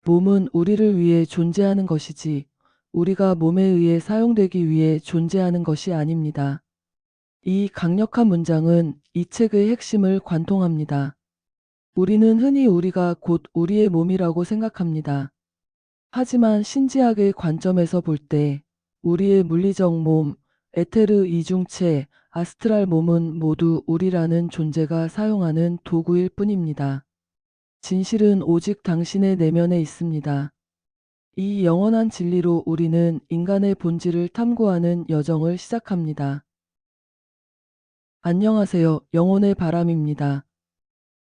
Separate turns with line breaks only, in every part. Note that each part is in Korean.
몸은 우리를 위해 존재하는 것이지 우리가 몸에 의해 사용되기 위해 존재하는 것이 아닙니다. 이 강력한 문장은 이 책의 핵심을 관통합니다. 우리는 흔히 우리가 곧 우리의 몸이라고 생각합니다. 하지만 신지학의 관점에서 볼 때 우리의 물리적 몸, 에테르 이중체, 아스트랄 몸은 모두 우리라는 존재가 사용하는 도구일 뿐입니다. 진실은 오직 당신의 내면에 있습니다. 이 영원한 진리로 우리는 인간의 본질을 탐구하는 여정을 시작합니다. 안녕하세요. 영혼의 바람입니다.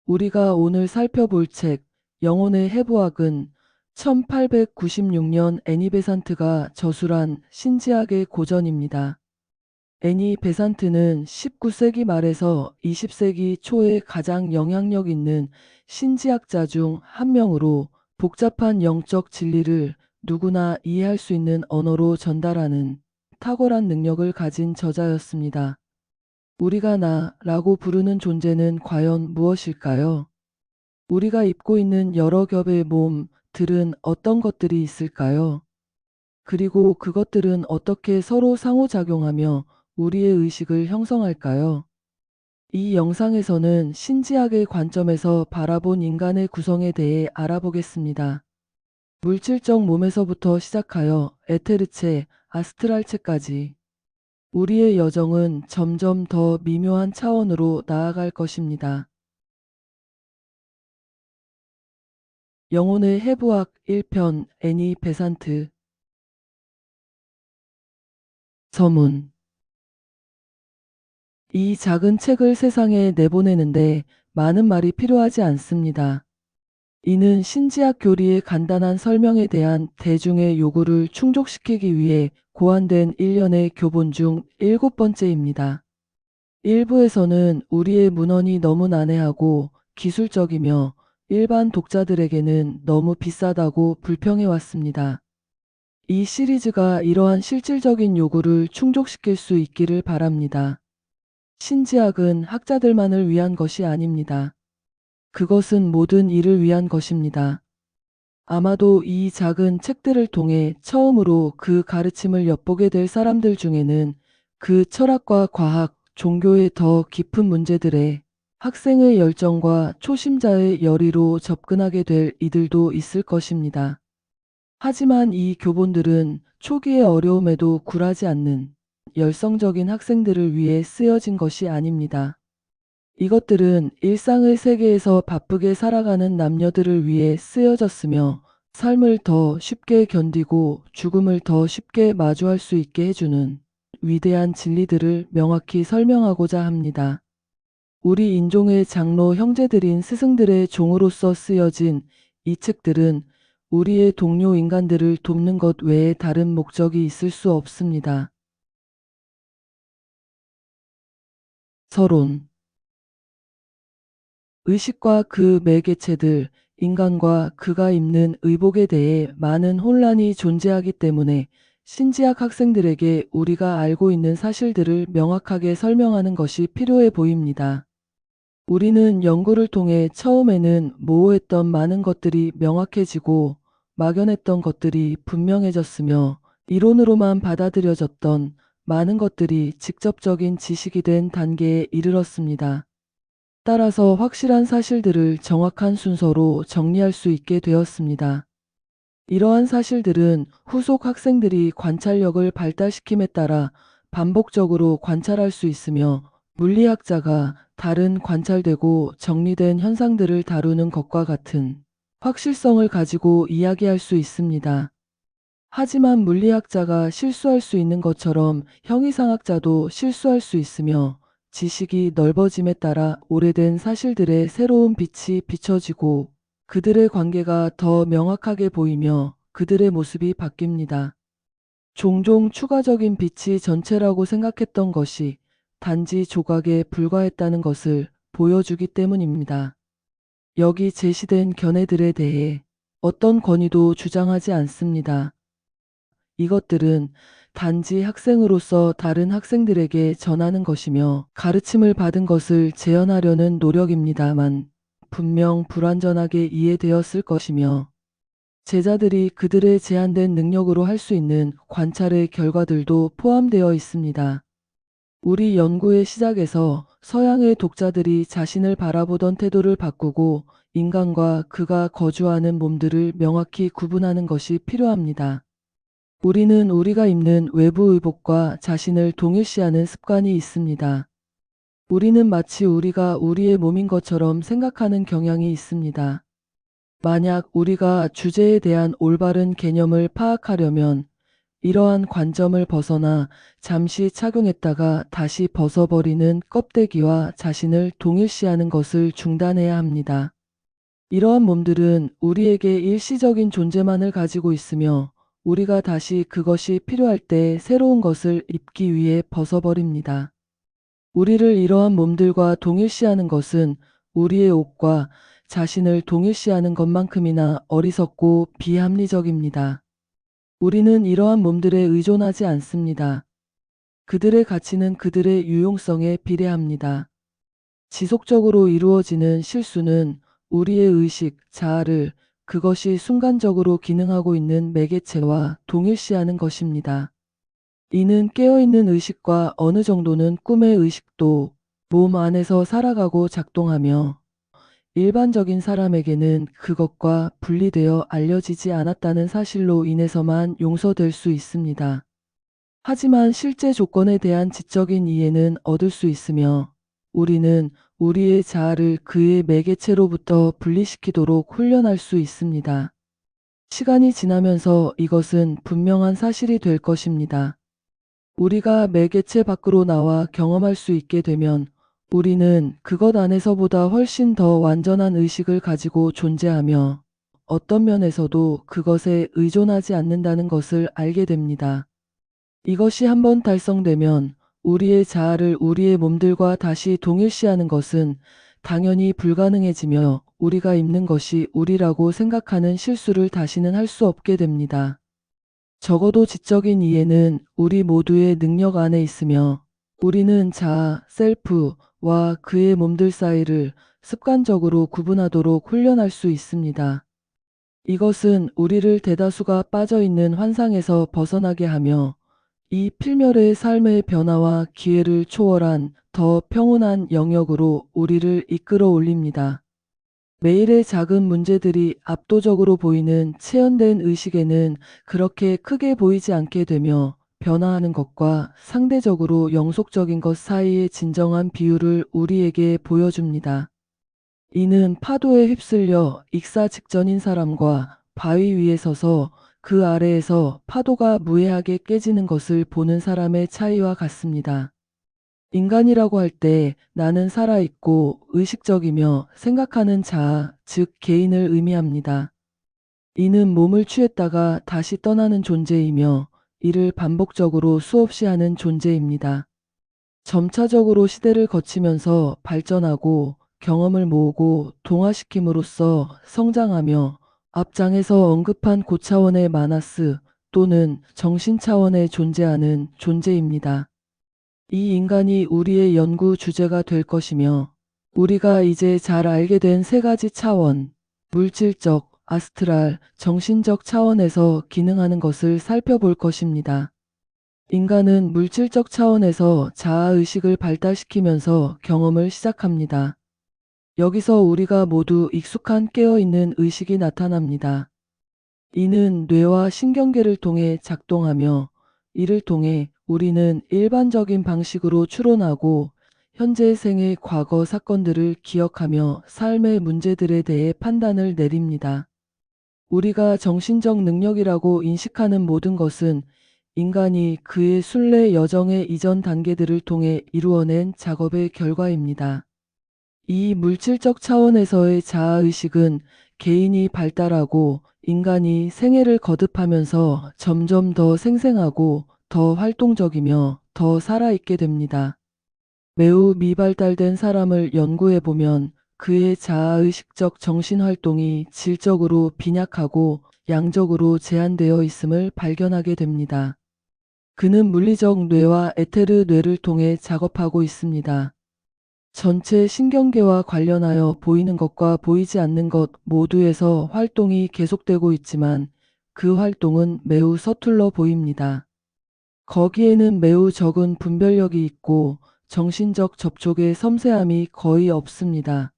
우리가 오늘 살펴볼 책 영혼의 해부학은 1896년 애니 베산트가 저술한 신지학의 고전입니다. 애니 베산트는 19세기 말에서 20세기 초에 가장 영향력 있는 신지학자 중 한 명으로 복잡한 영적 진리를 누구나 이해할 수 있는 언어로 전달하는 탁월한 능력을 가진 저자였습니다. 우리가 나라고 부르는 존재는 과연 무엇일까요? 우리가 입고 있는 여러 겹의 몸들은 어떤 것들이 있을까요? 그리고 그것들은 어떻게 서로 상호작용하며 우리의 의식을 형성할까요? 이 영상에서는 신지학의 관점에서 바라본 인간의 구성에 대해 알아보겠습니다. 물질적 몸에서부터 시작하여 에테르체, 아스트랄체까지 우리의 여정은 점점 더 미묘한 차원으로 나아갈 것입니다. 영혼의 해부학 1편 애니 베산트 서문 이 작은 책을 세상에 내보내는데 많은 말이 필요하지 않습니다. 이는 신지학 교리의 간단한 설명에 대한 대중의 요구를 충족시키기 위해 고안된 일련의 교본 중 7번째입니다. 일부에서는 우리의 문헌이 너무 난해하고 기술적이며 일반 독자들에게는 너무 비싸다고 불평해왔습니다. 이 시리즈가 이러한 실질적인 요구를 충족시킬 수 있기를 바랍니다. 신지학은 학자들만을 위한 것이 아닙니다. 그것은 모든 이를 위한 것입니다. 아마도 이 작은 책들을 통해 처음으로 그 가르침을 엿보게 될 사람들 중에는 그 철학과 과학, 종교의 더 깊은 문제들에 학생의 열정과 초심자의 열의로 접근하게 될 이들도 있을 것입니다. 하지만 이 교본들은 초기의 어려움에도 굴하지 않는 열성적인 학생들을 위해 쓰여진 것이 아닙니다. 이것들은 일상의 세계에서 바쁘게 살아가는 남녀들을 위해 쓰여졌으며 삶을 더 쉽게 견디고 죽음을 더 쉽게 마주할 수 있게 해주는 위대한 진리들을 명확히 설명하고자 합니다. 우리 인종의 장로 형제들인 스승들의 종으로서 쓰여진 이 책들은 우리의 동료 인간들을 돕는 것 외에 다른 목적이 있을 수 없습니다. 서론 의식과 그 매개체들, 인간과 그가 입는 의복에 대해 많은 혼란이 존재하기 때문에 신지학 학생들에게 우리가 알고 있는 사실들을 명확하게 설명하는 것이 필요해 보입니다. 우리는 연구를 통해 처음에는 모호했던 많은 것들이 명확해지고 막연했던 것들이 분명해졌으며 이론으로만 받아들여졌던 많은 것들이 직접적인 지식이 된 단계에 이르렀습니다. 따라서 확실한 사실들을 정확한 순서로 정리할 수 있게 되었습니다. 이러한 사실들은 후속 학생들이 관찰력을 발달시킴에 따라 반복적으로 관찰할 수 있으며 물리학자가 다른 관찰되고 정리된 현상들을 다루는 것과 같은 확실성을 가지고 이야기할 수 있습니다. 하지만 물리학자가 실수할 수 있는 것처럼 형이상학자도 실수할 수 있으며 지식이 넓어짐에 따라 오래된 사실들의 새로운 빛이 비춰지고 그들의 관계가 더 명확하게 보이며 그들의 모습이 바뀝니다. 종종 추가적인 빛이 전체라고 생각했던 것이 단지 조각에 불과했다는 것을 보여주기 때문입니다. 여기 제시된 견해들에 대해 어떤 권위도 주장하지 않습니다. 이것들은 단지 학생으로서 다른 학생들에게 전하는 것이며 가르침을 받은 것을 재현하려는 노력입니다만 분명 불완전하게 이해되었을 것이며 제자들이 그들의 제한된 능력으로 할 수 있는 관찰의 결과들도 포함되어 있습니다. 우리 연구의 시작에서 서양의 독자들이 자신을 바라보던 태도를 바꾸고 인간과 그가 거주하는 몸들을 명확히 구분하는 것이 필요합니다. 우리는 우리가 입는 외부 의복과 자신을 동일시하는 습관이 있습니다. 우리는 마치 우리가 우리의 몸인 것처럼 생각하는 경향이 있습니다. 만약 우리가 주제에 대한 올바른 개념을 파악하려면 이러한 관점을 벗어나 잠시 착용했다가 다시 벗어버리는 껍데기와 자신을 동일시하는 것을 중단해야 합니다. 이러한 몸들은 우리에게 일시적인 존재만을 가지고 있으며 우리가 다시 그것이 필요할 때 새로운 것을 입기 위해 벗어버립니다. 우리를 이러한 몸들과 동일시하는 것은 우리의 옷과 자신을 동일시하는 것만큼이나 어리석고 비합리적입니다. 우리는 이러한 몸들에 의존하지 않습니다. 그들의 가치는 그들의 유용성에 비례합니다. 지속적으로 이루어지는 실수는 우리의 의식, 자아를 그것이 순간적으로 기능하고 있는 매개체와 동일시하는 것입니다. 이는 깨어있는 의식과 어느 정도는 꿈의 의식도 몸 안에서 살아가고 작동하며 일반적인 사람에게는 그것과 분리되어 알려지지 않았다는 사실로 인해서만 용서될 수 있습니다. 하지만 실제 조건에 대한 지적인 이해는 얻을 수 있으며 우리는 우리의 자아를 그의 매개체로부터 분리시키도록 훈련할 수 있습니다. 시간이 지나면서 이것은 분명한 사실이 될 것입니다. 우리가 매개체 밖으로 나와 경험할 수 있게 되면 우리는 그것 안에서보다 훨씬 더 완전한 의식을 가지고 존재하며 어떤 면에서도 그것에 의존하지 않는다는 것을 알게 됩니다. 이것이 한번 달성되면 우리의 자아를 우리의 몸들과 다시 동일시하는 것은 당연히 불가능해지며 우리가 입는 것이 우리라고 생각하는 실수를 다시는 할 수 없게 됩니다. 적어도 지적인 이해는 우리 모두의 능력 안에 있으며 우리는 자아, 셀프와 그의 몸들 사이를 습관적으로 구분하도록 훈련할 수 있습니다. 이것은 우리를 대다수가 빠져있는 환상에서 벗어나게 하며 이 필멸의 삶의 변화와 기회를 초월한 더 평온한 영역으로 우리를 이끌어 올립니다. 매일의 작은 문제들이 압도적으로 보이는 체현된 의식에는 그렇게 크게 보이지 않게 되며 변화하는 것과 상대적으로 영속적인 것 사이의 진정한 비율을 우리에게 보여줍니다. 이는 파도에 휩쓸려 익사 직전인 사람과 바위 위에 서서 그 아래에서 파도가 무해하게 깨지는 것을 보는 사람의 차이와 같습니다. 인간이라고 할 때 나는 살아있고 의식적이며 생각하는 자아, 즉 개인을 의미합니다. 이는 몸을 취했다가 다시 떠나는 존재이며 이를 반복적으로 수없이 하는 존재입니다. 점차적으로 시대를 거치면서 발전하고 경험을 모으고 동화시킴으로써 성장하며 앞장에서 언급한 고차원의 마나스 또는 정신 차원에 존재하는 존재입니다. 이 인간이 우리의 연구 주제가 될 것이며 우리가 이제 잘 알게 된 세 가지 차원, 물질적, 아스트랄, 정신적 차원에서 기능하는 것을 살펴볼 것입니다. 인간은 물질적 차원에서 자아의식을 발달시키면서 경험을 시작합니다. 여기서 우리가 모두 익숙한 깨어있는 의식이 나타납니다. 이는 뇌와 신경계를 통해 작동하며 이를 통해 우리는 일반적인 방식으로 추론하고 현재 생의 과거 사건들을 기억하며 삶의 문제들에 대해 판단을 내립니다. 우리가 정신적 능력이라고 인식하는 모든 것은 인간이 그의 순례 여정의 이전 단계들을 통해 이루어낸 작업의 결과입니다. 이 물질적 차원에서의 자아의식은 개인이 발달하고 인간이 생애를 거듭하면서 점점 더 생생하고 더 활동적이며 더 살아있게 됩니다. 매우 미발달된 사람을 연구해보면 그의 자아의식적 정신활동이 질적으로 빈약하고 양적으로 제한되어 있음을 발견하게 됩니다. 그는 물리적 뇌와 에테르 뇌를 통해 작업하고 있습니다. 전체 신경계와 관련하여 보이는 것과 보이지 않는 것 모두에서 활동이 계속되고 있지만 그 활동은 매우 서툴러 보입니다. 거기에는 매우 적은 분별력이 있고 정신적 접촉의 섬세함이 거의 없습니다.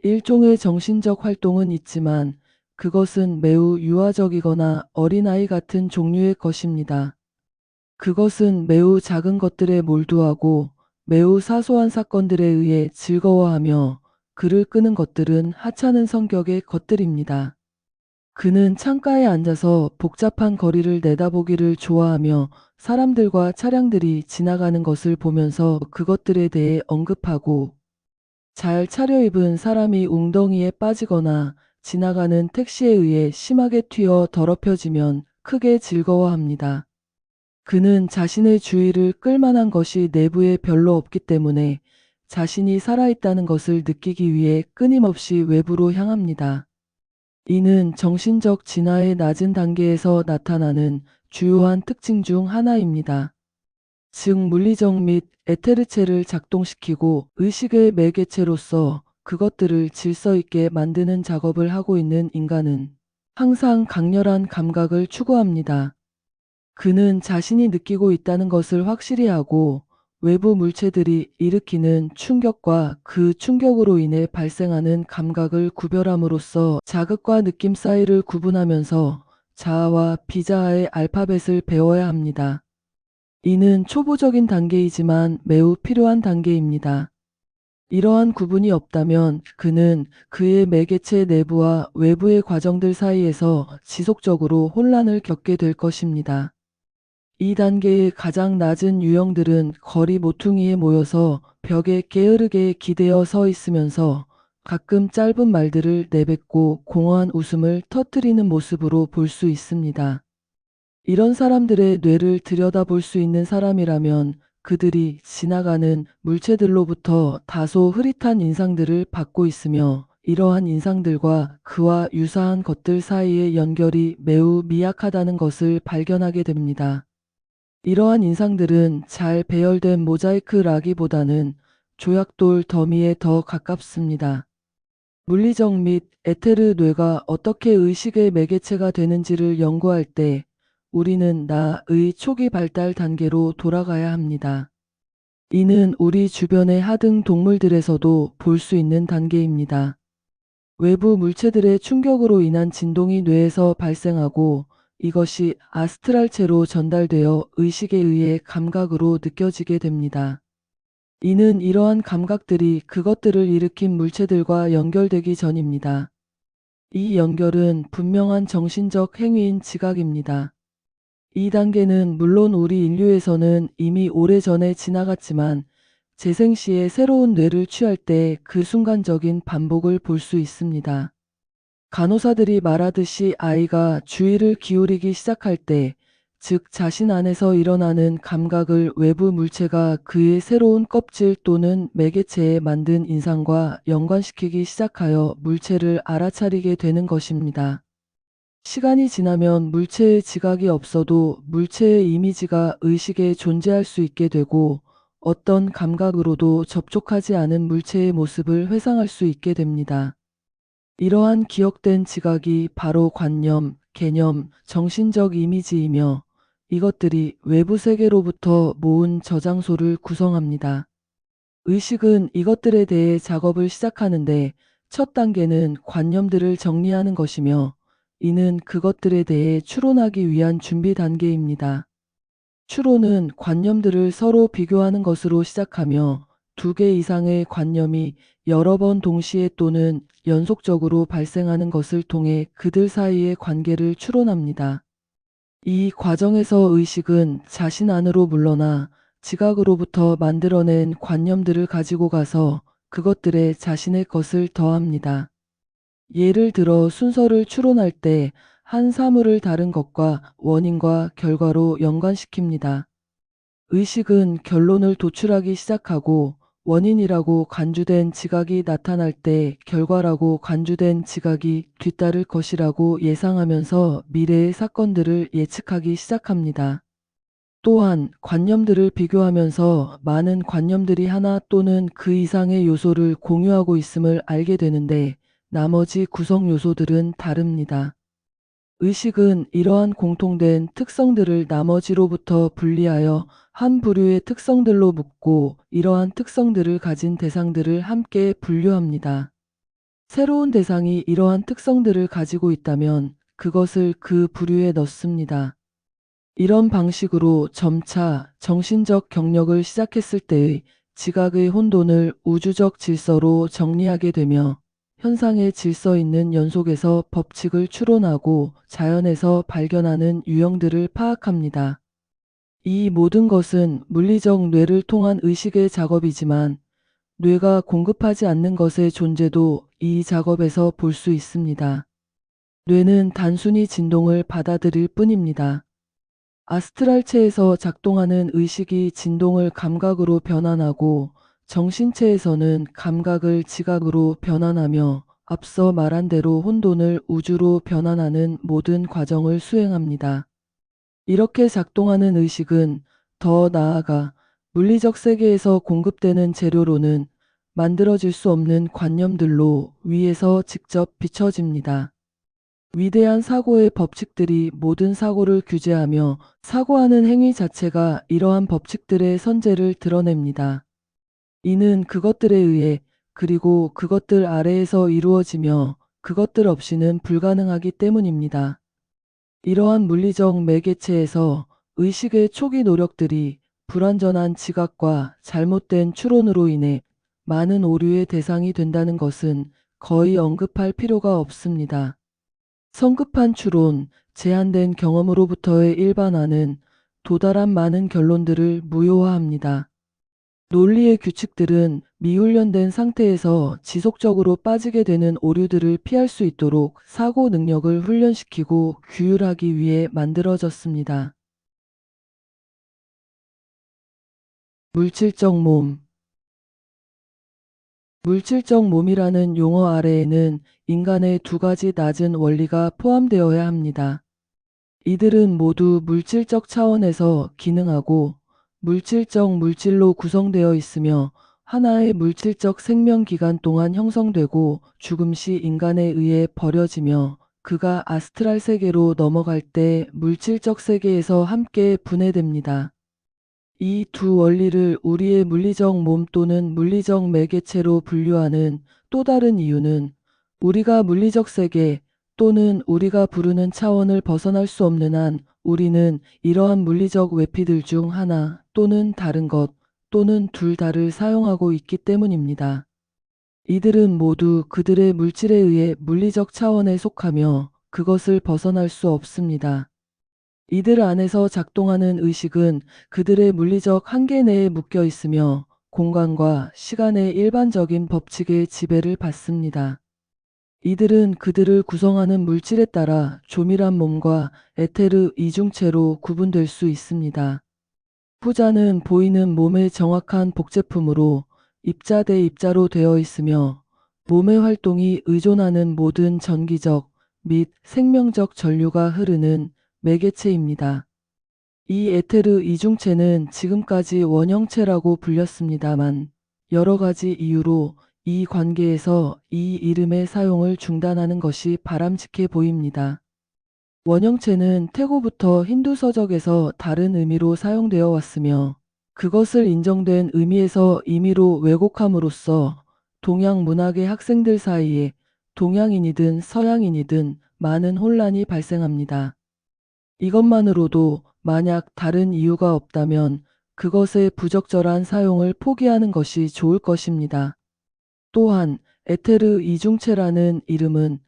일종의 정신적 활동은 있지만 그것은 매우 유아적이거나 어린아이 같은 종류의 것입니다. 그것은 매우 작은 것들에 몰두하고 매우 사소한 사건들에 의해 즐거워하며 그를 끄는 것들은 하찮은 성격의 것들입니다. 그는 창가에 앉아서 복잡한 거리를 내다보기를 좋아하며 사람들과 차량들이 지나가는 것을 보면서 그것들에 대해 언급하고 잘 차려입은 사람이 웅덩이에 빠지거나 지나가는 택시에 의해 심하게 튀어 더럽혀지면 크게 즐거워합니다. 그는 자신의 주의를 끌만한 것이 내부에 별로 없기 때문에 자신이 살아있다는 것을 느끼기 위해 끊임없이 외부로 향합니다. 이는 정신적 진화의 낮은 단계에서 나타나는 주요한 특징 중 하나입니다. 즉 물리적 및 에테르체를 작동시키고 의식의 매개체로서 그것들을 질서 있게 만드는 작업을 하고 있는 인간은 항상 강렬한 감각을 추구합니다. 그는 자신이 느끼고 있다는 것을 확실히 하고 외부 물체들이 일으키는 충격과 그 충격으로 인해 발생하는 감각을 구별함으로써 자극과 느낌 사이를 구분하면서 자아와 비자아의 알파벳을 배워야 합니다. 이는 초보적인 단계이지만 매우 필요한 단계입니다. 이러한 구분이 없다면 그는 그의 매개체 내부와 외부의 과정들 사이에서 지속적으로 혼란을 겪게 될 것입니다. 이 단계의 가장 낮은 유형들은 거리 모퉁이에 모여서 벽에 게으르게 기대어 서 있으면서 가끔 짧은 말들을 내뱉고 공허한 웃음을 터뜨리는 모습으로 볼 수 있습니다. 이런 사람들의 뇌를 들여다볼 수 있는 사람이라면 그들이 지나가는 물체들로부터 다소 흐릿한 인상들을 받고 있으며 이러한 인상들과 그와 유사한 것들 사이의 연결이 매우 미약하다는 것을 발견하게 됩니다. 이러한 인상들은 잘 배열된 모자이크라기보다는 조약돌 더미에 더 가깝습니다. 물리적 및 에테르 뇌가 어떻게 의식의 매개체가 되는지를 연구할 때 우리는 나의 초기 발달 단계로 돌아가야 합니다. 이는 우리 주변의 하등 동물들에서도 볼 수 있는 단계입니다. 외부 물체들의 충격으로 인한 진동이 뇌에서 발생하고 이것이 아스트랄체로 전달되어 의식에 의해 감각으로 느껴지게 됩니다. 이는 이러한 감각들이 그것들을 일으킨 물체들과 연결되기 전입니다. 이 연결은 분명한 정신적 행위인 지각입니다. 이 단계는 물론 우리 인류에서는 이미 오래전에 지나갔지만 재생 시에 새로운 뇌를 취할 때 그 순간적인 반복을 볼 수 있습니다. 간호사들이 말하듯이 아이가 주의를 기울이기 시작할 때, 즉 자신 안에서 일어나는 감각을 외부 물체가 그의 새로운 껍질 또는 매개체에 만든 인상과 연관시키기 시작하여 물체를 알아차리게 되는 것입니다. 시간이 지나면 물체의 지각이 없어도 물체의 이미지가 의식에 존재할 수 있게 되고 어떤 감각으로도 접촉하지 않은 물체의 모습을 회상할 수 있게 됩니다. 이러한 기억된 지각이 바로 관념, 개념, 정신적 이미지이며 이것들이 외부 세계로부터 모은 저장소를 구성합니다. 의식은 이것들에 대해 작업을 시작하는데 첫 단계는 관념들을 정리하는 것이며 이는 그것들에 대해 추론하기 위한 준비 단계입니다. 추론은 관념들을 서로 비교하는 것으로 시작하며 두 개 이상의 관념이 여러 번 동시에 또는 연속적으로 발생하는 것을 통해 그들 사이의 관계를 추론합니다. 이 과정에서 의식은 자신 안으로 물러나 지각으로부터 만들어낸 관념들을 가지고 가서 그것들에 자신의 것을 더합니다. 예를 들어 순서를 추론할 때 한 사물을 다른 것과 원인과 결과로 연관시킵니다. 의식은 결론을 도출하기 시작하고 원인이라고 간주된 지각이 나타날 때 결과라고 간주된 지각이 뒤따를 것이라고 예상하면서 미래의 사건들을 예측하기 시작합니다. 또한 관념들을 비교하면서 많은 관념들이 하나 또는 그 이상의 요소를 공유하고 있음을 알게 되는데 나머지 구성 요소들은 다릅니다. 의식은 이러한 공통된 특성들을 나머지로부터 분리하여 한 부류의 특성들로 묶고 이러한 특성들을 가진 대상들을 함께 분류합니다. 새로운 대상이 이러한 특성들을 가지고 있다면 그것을 그 부류에 넣습니다. 이런 방식으로 점차 정신적 경력을 시작했을 때의 지각의 혼돈을 우주적 질서로 정리하게 되며 현상의 질서 있는 연속에서 법칙을 추론하고 자연에서 발견하는 유형들을 파악합니다. 이 모든 것은 물리적 뇌를 통한 의식의 작업이지만 뇌가 공급하지 않는 것의 존재도 이 작업에서 볼 수 있습니다. 뇌는 단순히 진동을 받아들일 뿐입니다. 아스트랄체에서 작동하는 의식이 진동을 감각으로 변환하고 정신체에서는 감각을 지각으로 변환하며 앞서 말한 대로 혼돈을 우주로 변환하는 모든 과정을 수행합니다. 이렇게 작동하는 의식은 더 나아가 물리적 세계에서 공급되는 재료로는 만들어질 수 없는 관념들로 위에서 직접 비춰집니다. 위대한 사고의 법칙들이 모든 사고를 규제하며 사고하는 행위 자체가 이러한 법칙들의 선제를 드러냅니다. 이는 그것들에 의해 그리고 그것들 아래에서 이루어지며 그것들 없이는 불가능하기 때문입니다. 이러한 물리적 매개체에서 의식의 초기 노력들이 불완전한 지각과 잘못된 추론으로 인해 많은 오류의 대상이 된다는 것은 거의 언급할 필요가 없습니다. 성급한 추론, 제한된 경험으로부터의 일반화는 도달한 많은 결론들을 무효화합니다. 논리의 규칙들은 미훈련된 상태에서 지속적으로 빠지게 되는 오류들을 피할 수 있도록 사고 능력을 훈련시키고 규율하기 위해 만들어졌습니다. 물질적 몸. 물질적 몸이라는 용어 아래에는 인간의 두 가지 낮은 원리가 포함되어야 합니다. 이들은 모두 물질적 차원에서 기능하고 물질적 물질로 구성되어 있으며 하나의 물질적 생명 기간 동안 형성되고 죽음 시 인간에 의해 버려지며 그가 아스트랄 세계로 넘어갈 때 물질적 세계에서 함께 분해됩니다. 이 두 원리를 우리의 물리적 몸 또는 물리적 매개체로 분류하는 또 다른 이유는 우리가 물리적 세계 또는 우리가 부르는 차원을 벗어날 수 없는 한 우리는 이러한 물리적 외피들 중 하나 또는 다른 것 또는 둘 다를 사용하고 있기 때문입니다. 이들은 모두 그들의 물질에 의해 물리적 차원에 속하며 그것을 벗어날 수 없습니다. 이들 안에서 작동하는 의식은 그들의 물리적 한계 내에 묶여 있으며 공간과 시간의 일반적인 법칙의 지배를 받습니다. 이들은 그들을 구성하는 물질에 따라 조밀한 몸과 에테르 이중체로 구분될 수 있습니다. 후자는 보이는 몸의 정확한 복제품으로 입자 대 입자로 되어 있으며 몸의 활동이 의존하는 모든 전기적 및 생명적 전류가 흐르는 매개체입니다. 이 에테르 이중체는 지금까지 원형체라고 불렸습니다만 여러 가지 이유로 이 관계에서 이 이름의 사용을 중단하는 것이 바람직해 보입니다. 원형체는 태고부터 힌두 서적에서 다른 의미로 사용되어 왔으며 그것을 인정된 의미에서 임의로 왜곡함으로써 동양 문학의 학생들 사이에 동양인이든 서양인이든 많은 혼란이 발생합니다. 이것만으로도 만약 다른 이유가 없다면 그것의 부적절한 사용을 포기하는 것이 좋을 것입니다. 또한 에테르 이중체라는 이름은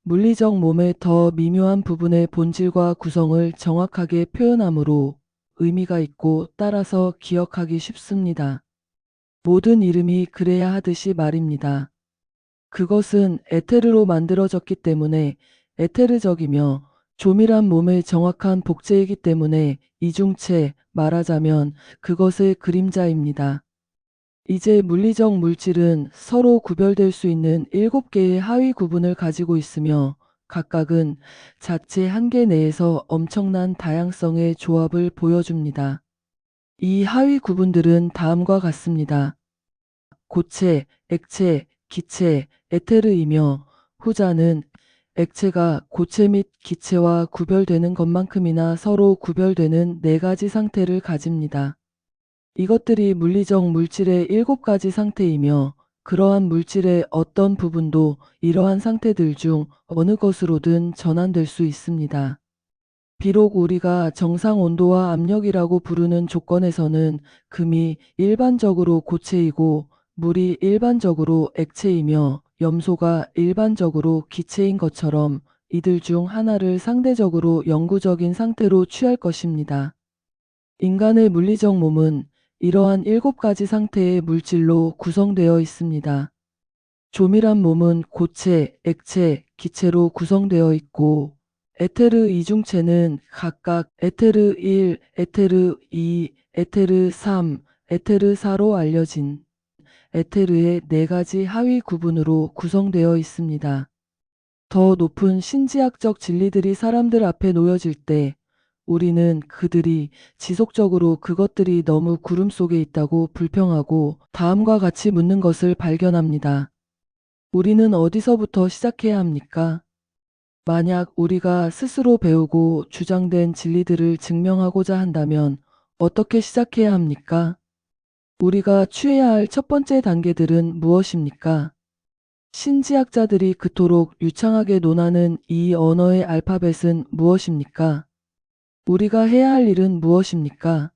물리적 몸의 더 미묘한 부분의 본질과 구성을 정확하게 표현하므로 의미가 있고 따라서 기억하기 쉽습니다. 모든 이름이 그래야 하듯이 말입니다. 그것은 에테르로 만들어졌기 때문에 에테르적이며 조밀한 몸의 정확한 복제이기 때문에 이중체, 말하자면 그것의 그림자입니다. 이제 물리적 물질은 서로 구별될 수 있는 7개의 하위 구분을 가지고 있으며 각각은 자체 한계 내에서 엄청난 다양성의 조합을 보여줍니다. 이 하위 구분들은 다음과 같습니다. 고체, 액체, 기체, 에테르이며 후자는 액체가 고체 및 기체와 구별되는 것만큼이나 서로 구별되는 네 가지 상태를 가집니다. 이것들이 물리적 물질의 7가지 상태이며 그러한 물질의 어떤 부분도 이러한 상태들 중 어느 것으로든 전환될 수 있습니다. 비록 우리가 정상 온도와 압력이라고 부르는 조건에서는 금이 일반적으로 고체이고 물이 일반적으로 액체이며 염소가 일반적으로 기체인 것처럼 이들 중 하나를 상대적으로 영구적인 상태로 취할 것입니다. 인간의 물리적 몸은 이러한 7가지 상태의 물질로 구성되어 있습니다. 조밀한 몸은 고체, 액체, 기체로 구성되어 있고 에테르 이중체는 각각 에테르 1, 에테르 2, 에테르 3, 에테르 4로 알려진 에테르의 4가지 하위 구분으로 구성되어 있습니다. 더 높은 신지학적 진리들이 사람들 앞에 놓여질 때 우리는 그들이 지속적으로 그것들이 너무 구름 속에 있다고 불평하고 다음과 같이 묻는 것을 발견합니다. 우리는 어디서부터 시작해야 합니까? 만약 우리가 스스로 배우고 주장된 진리들을 증명하고자 한다면 어떻게 시작해야 합니까? 우리가 취해야 할 첫 번째 단계들은 무엇입니까? 신지학자들이 그토록 유창하게 논하는 이 언어의 알파벳은 무엇입니까? 우리가 해야 할 일은 무엇입니까?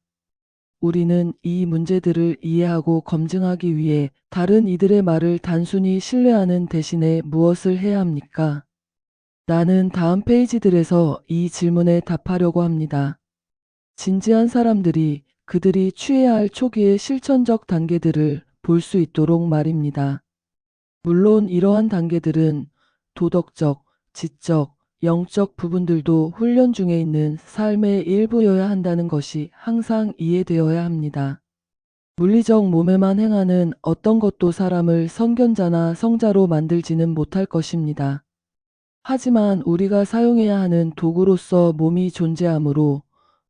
우리는 이 문제들을 이해하고 검증하기 위해 다른 이들의 말을 단순히 신뢰하는 대신에 무엇을 해야 합니까? 나는 다음 페이지들에서 이 질문에 답하려고 합니다. 진지한 사람들이 그들이 취해야 할 초기의 실천적 단계들을 볼 수 있도록 말입니다. 물론 이러한 단계들은 도덕적, 지적, 영적 부분들도 훈련 중에 있는 삶의 일부여야 한다는 것이 항상 이해되어야 합니다. 물리적 몸에만 행하는 어떤 것도 사람을 선견자나 성자로 만들지는 못할 것입니다. 하지만 우리가 사용해야 하는 도구로서 몸이 존재하므로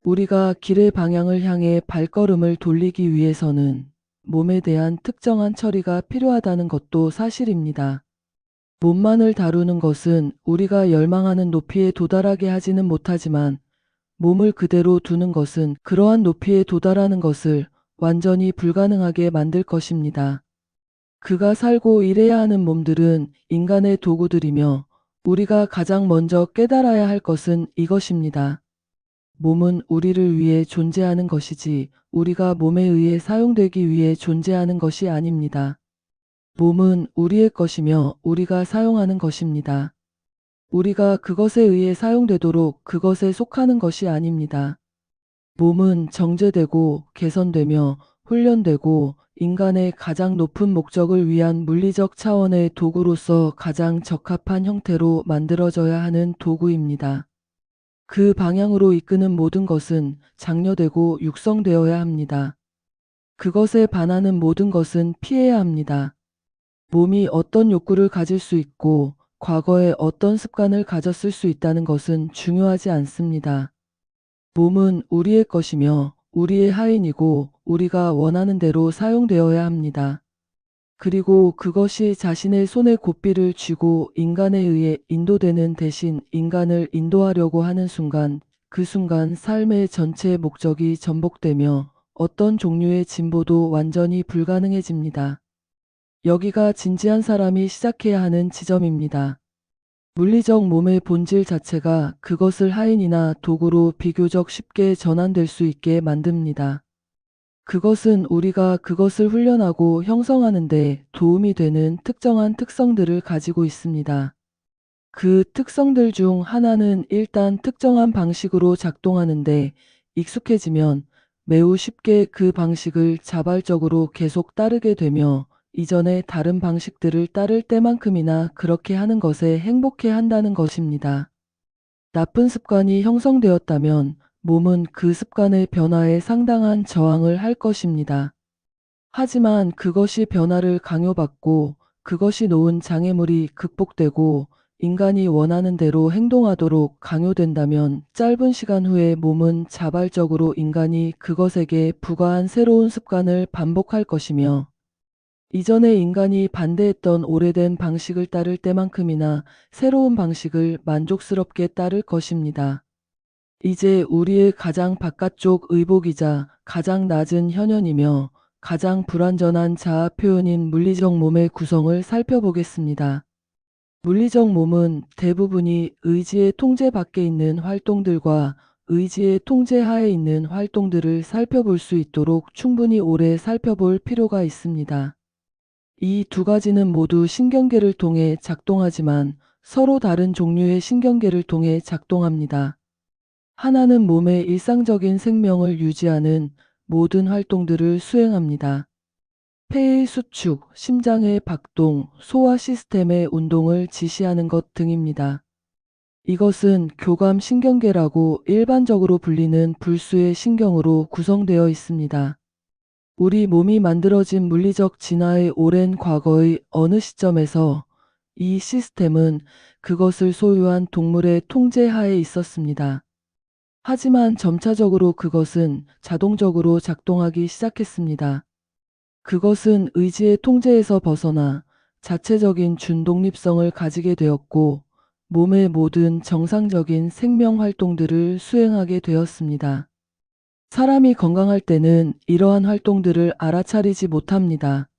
우리가 길의 방향을 향해 발걸음을 돌리기 위해서는 몸에 대한 특정한 처리가 필요하다는 것도 사실입니다. 몸만을 다루는 것은 우리가 열망하는 높이에 도달하게 하지는 못하지만 몸을 그대로 두는 것은 그러한 높이에 도달하는 것을 완전히 불가능하게 만들 것입니다. 그가 살고 일해야 하는 몸들은 인간의 도구들이며 우리가 가장 먼저 깨달아야 할 것은 이것입니다. 몸은 우리를 위해 존재하는 것이지 우리가 몸에 의해 사용되기 위해 존재하는 것이 아닙니다. 몸은 우리의 것이며 우리가 사용하는 것입니다. 우리가 그것에 의해 사용되도록 그것에 속하는 것이 아닙니다. 몸은 정제되고 개선되며 훈련되고 인간의 가장 높은 목적을 위한 물리적 차원의 도구로서 가장 적합한 형태로 만들어져야 하는 도구입니다. 그 방향으로 이끄는 모든 것은 장려되고 육성되어야 합니다. 그것에 반하는 모든 것은 피해야 합니다. 몸이 어떤 욕구를 가질 수 있고 과거에 어떤 습관을 가졌을 수 있다는 것은 중요하지 않습니다. 몸은 우리의 것이며 우리의 하인이고 우리가 원하는 대로 사용되어야 합니다. 그리고 그것이 자신의 손에 고삐를 쥐고 인간에 의해 인도되는 대신 인간을 인도하려고 하는 순간 그 순간 삶의 전체 목적이 전복되며 어떤 종류의 진보도 완전히 불가능해집니다. 여기가 진지한 사람이 시작해야 하는 지점입니다. 물리적 몸의 본질 자체가 그것을 하인이나 도구로 비교적 쉽게 전환될 수 있게 만듭니다. 그것은 우리가 그것을 훈련하고 형성하는 데 도움이 되는 특정한 특성들을 가지고 있습니다. 그 특성들 중 하나는 일단 특정한 방식으로 작동하는데 익숙해지면 매우 쉽게 그 방식을 자발적으로 계속 따르게 되며 이전에 다른 방식들을 따를 때만큼이나 그렇게 하는 것에 행복해 한다는 것입니다. 나쁜 습관이 형성되었다면 몸은 그 습관의 변화에 상당한 저항을 할 것입니다. 하지만 그것이 변화를 강요받고 그것이 놓은 장애물이 극복되고 인간이 원하는 대로 행동하도록 강요된다면 짧은 시간 후에 몸은 자발적으로 인간이 그것에게 부과한 새로운 습관을 반복할 것이며 이전에 인간이 반대했던 오래된 방식을 따를 때만큼이나 새로운 방식을 만족스럽게 따를 것입니다. 이제 우리의 가장 바깥쪽 의복이자 가장 낮은 현현이며 가장 불완전한 자아 표현인 물리적 몸의 구성을 살펴보겠습니다. 물리적 몸은 대부분이 의지의 통제 밖에 있는 활동들과 의지의 통제 하에 있는 활동들을 살펴볼 수 있도록 충분히 오래 살펴볼 필요가 있습니다. 이 두 가지는 모두 신경계를 통해 작동하지만 서로 다른 종류의 신경계를 통해 작동합니다. 하나는 몸의 일상적인 생명을 유지하는 모든 활동들을 수행합니다. 폐의 수축, 심장의 박동, 소화 시스템의 운동을 지시하는 것 등입니다. 이것은 교감 신경계라고 일반적으로 불리는 불수의 신경으로 구성되어 있습니다. 우리 몸이 만들어진 물리적 진화의 오랜 과거의 어느 시점에서 이 시스템은 그것을 소유한 동물의 통제 하에 있었습니다. 하지만 점차적으로 그것은 자동적으로 작동하기 시작했습니다. 그것은 의지의 통제에서 벗어나 자체적인 준독립성을 가지게 되었고 몸의 모든 정상적인 생명 활동들을 수행하게 되었습니다. 사람이 건강할 때는 이러한 활동들을 알아차리지 못합니다.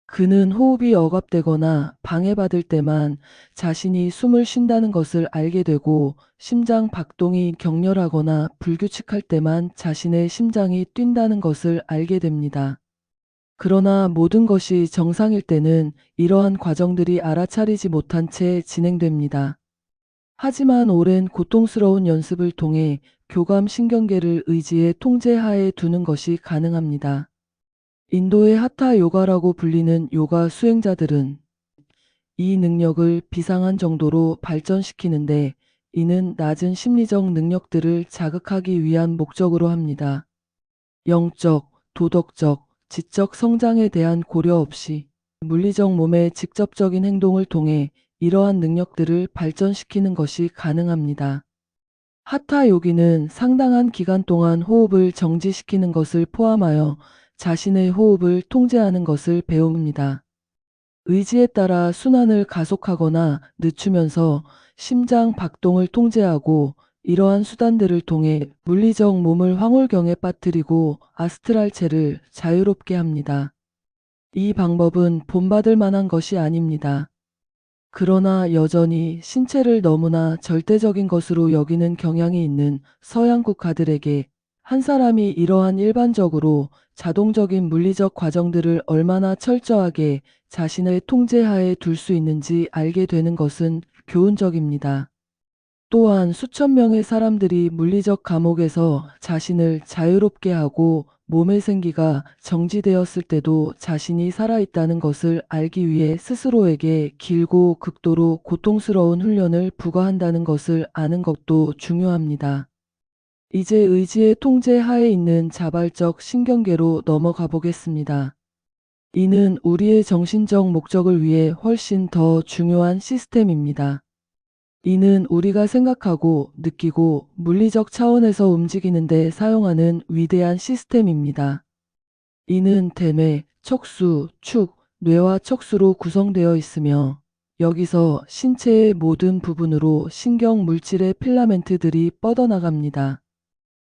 그는 호흡이 억압되거나 방해받을 때만 자신이 숨을 쉰다는 것을 알게 되고 심장 박동이 격렬하거나 불규칙할 때만 자신의 심장이 뛴다는 것을 알게 됩니다. 그러나 모든 것이 정상일 때는 이러한 과정들이 알아차리지 못한 채 진행됩니다. 하지만 오랜 고통스러운 연습을 통해 교감 신경계를 의지의 통제 하에 두는 것이 가능합니다. 인도의 하타 요가라고 불리는 요가 수행자들은 이 능력을 비상한 정도로 발전시키는데 이는 낮은 심리적 능력들을 자극하기 위한 목적으로 합니다. 영적, 도덕적, 지적 성장에 대한 고려 없이 물리적 몸의 직접적인 행동을 통해 이러한 능력들을 발전시키는 것이 가능합니다. 하타 요기는 상당한 기간 동안 호흡을 정지시키는 것을 포함하여 자신의 호흡을 통제하는 것을 배웁니다. 의지에 따라 순환을 가속하거나 늦추면서 심장 박동을 통제하고 이러한 수단들을 통해 물리적 몸을 황홀경에 빠뜨리고 아스트랄체를 자유롭게 합니다. 이 방법은 본받을 만한 것이 아닙니다. 그러나 여전히 신체를 너무나 절대적인 것으로 여기는 경향이 있는 서양 국가들에게 한 사람이 이러한 일반적으로 자동적인 물리적 과정들을 얼마나 철저하게 자신의 통제하에 둘 수 있는지 알게 되는 것은 교훈적입니다. 또한 수천 명의 사람들이 물리적 감옥에서 자신을 자유롭게 하고 몸의 생기가 정지되었을 때도 자신이 살아있다는 것을 알기 위해 스스로에게 길고 극도로 고통스러운 훈련을 부과한다는 것을 아는 것도 중요합니다. 이제 의지의 통제 하에 있는 자발적 신경계로 넘어가 보겠습니다. 이는 우리의 정신적 목적을 위해 훨씬 더 중요한 시스템입니다. 이는 우리가 생각하고 느끼고 물리적 차원에서 움직이는 데 사용하는 위대한 시스템입니다. 이는 대뇌, 척수, 축, 뇌와 척수로 구성되어 있으며 여기서 신체의 모든 부분으로 신경 물질의 필라멘트들이 뻗어나갑니다.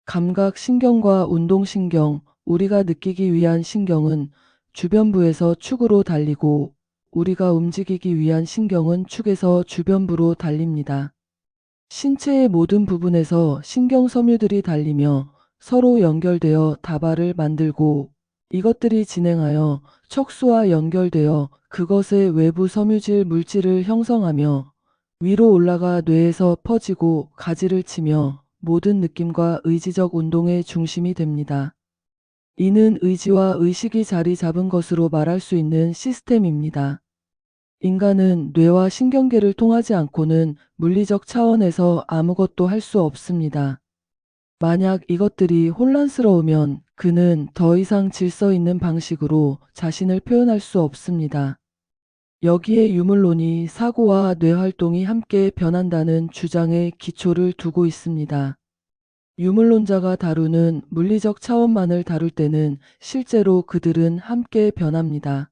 감각 신경과 운동 신경, 우리가 느끼기 위한 신경은 주변부에서 축으로 달리고 우리가 움직이기 위한 신경은 축에서 주변부로 달립니다. 신체의 모든 부분에서 신경 섬유들이 달리며 서로 연결되어 다발을 만들고 이것들이 진행하여 척수와 연결되어 그것의 외부 섬유질 물질을 형성하며 위로 올라가 뇌에서 퍼지고 가지를 치며 모든 느낌과 의지적 운동의 중심이 됩니다. 이는 의지와 의식이 자리 잡은 것으로 말할 수 있는 시스템입니다. 인간은 뇌와 신경계를 통하지 않고는 물리적 차원에서 아무것도 할 수 없습니다. 만약 이것들이 혼란스러우면 그는 더 이상 질서 있는 방식으로 자신을 표현할 수 없습니다. 여기에 유물론이 사고와 뇌활동이 함께 변한다는 주장에 기초를 두고 있습니다. 유물론자가 다루는 물리적 차원만을 다룰 때는 실제로 그들은 함께 변합니다.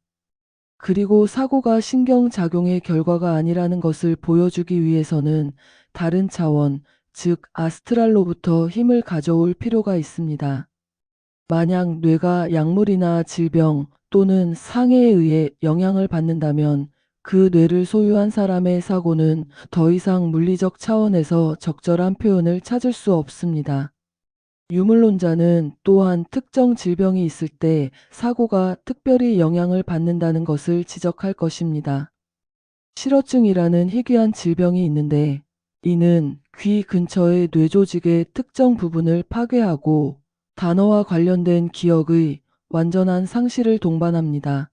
그리고 사고가 신경작용의 결과가 아니라는 것을 보여주기 위해서는 다른 차원, 즉 아스트랄로부터 힘을 가져올 필요가 있습니다. 만약 뇌가 약물이나 질병 또는 상해에 의해 영향을 받는다면 그 뇌를 소유한 사람의 사고는 더 이상 물리적 차원에서 적절한 표현을 찾을 수 없습니다. 유물론자는 또한 특정 질병이 있을 때 사고가 특별히 영향을 받는다는 것을 지적할 것입니다. 실어증이라는 희귀한 질병이 있는데 이는 귀 근처의 뇌조직의 특정 부분을 파괴하고 단어와 관련된 기억의 완전한 상실을 동반합니다.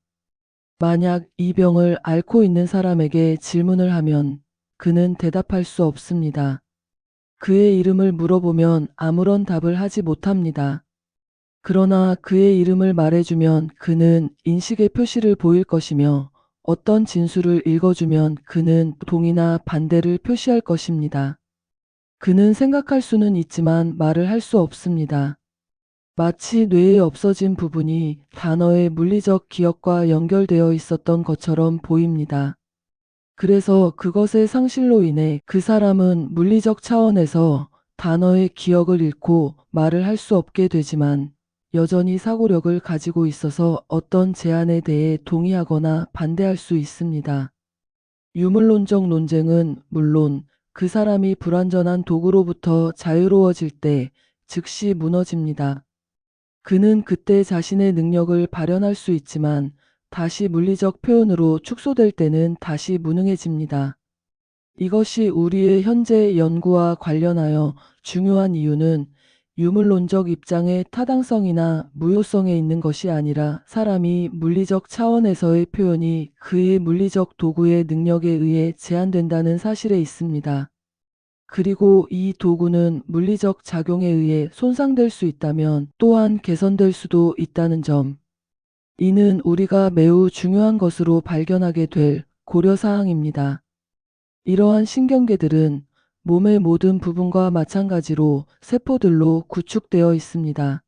만약 이 병을 앓고 있는 사람에게 질문을 하면 그는 대답할 수 없습니다. 그의 이름을 물어보면 아무런 답을 하지 못합니다. 그러나 그의 이름을 말해주면 그는 인식의 표시를 보일 것이며 어떤 진술을 읽어주면 그는 동의나 반대를 표시할 것입니다. 그는 생각할 수는 있지만 말을 할 수 없습니다. 마치 뇌에 없어진 부분이 단어의 물리적 기억과 연결되어 있었던 것처럼 보입니다. 그래서 그것의 상실로 인해 그 사람은 물리적 차원에서 단어의 기억을 잃고 말을 할 수 없게 되지만 여전히 사고력을 가지고 있어서 어떤 제안에 대해 동의하거나 반대할 수 있습니다. 유물론적 논쟁은 물론 그 사람이 불완전한 도구로부터 자유로워질 때 즉시 무너집니다. 그는 그때 자신의 능력을 발현할 수 있지만 다시 물리적 표현으로 축소될 때는 다시 무능해집니다. 이것이 우리의 현재 연구와 관련하여 중요한 이유는 유물론적 입장의 타당성이나 무효성에 있는 것이 아니라 사람이 물리적 차원에서의 표현이 그의 물리적 도구의 능력에 의해 제한된다는 사실에 있습니다. 그리고 이 도구는 물리적 작용에 의해 손상될 수 있다면 또한 개선될 수도 있다는 점. 이는 우리가 매우 중요한 것으로 발견하게 될 고려사항입니다. 이러한 신경계들은 몸의 모든 부분과 마찬가지로 세포들로 구축되어 있습니다.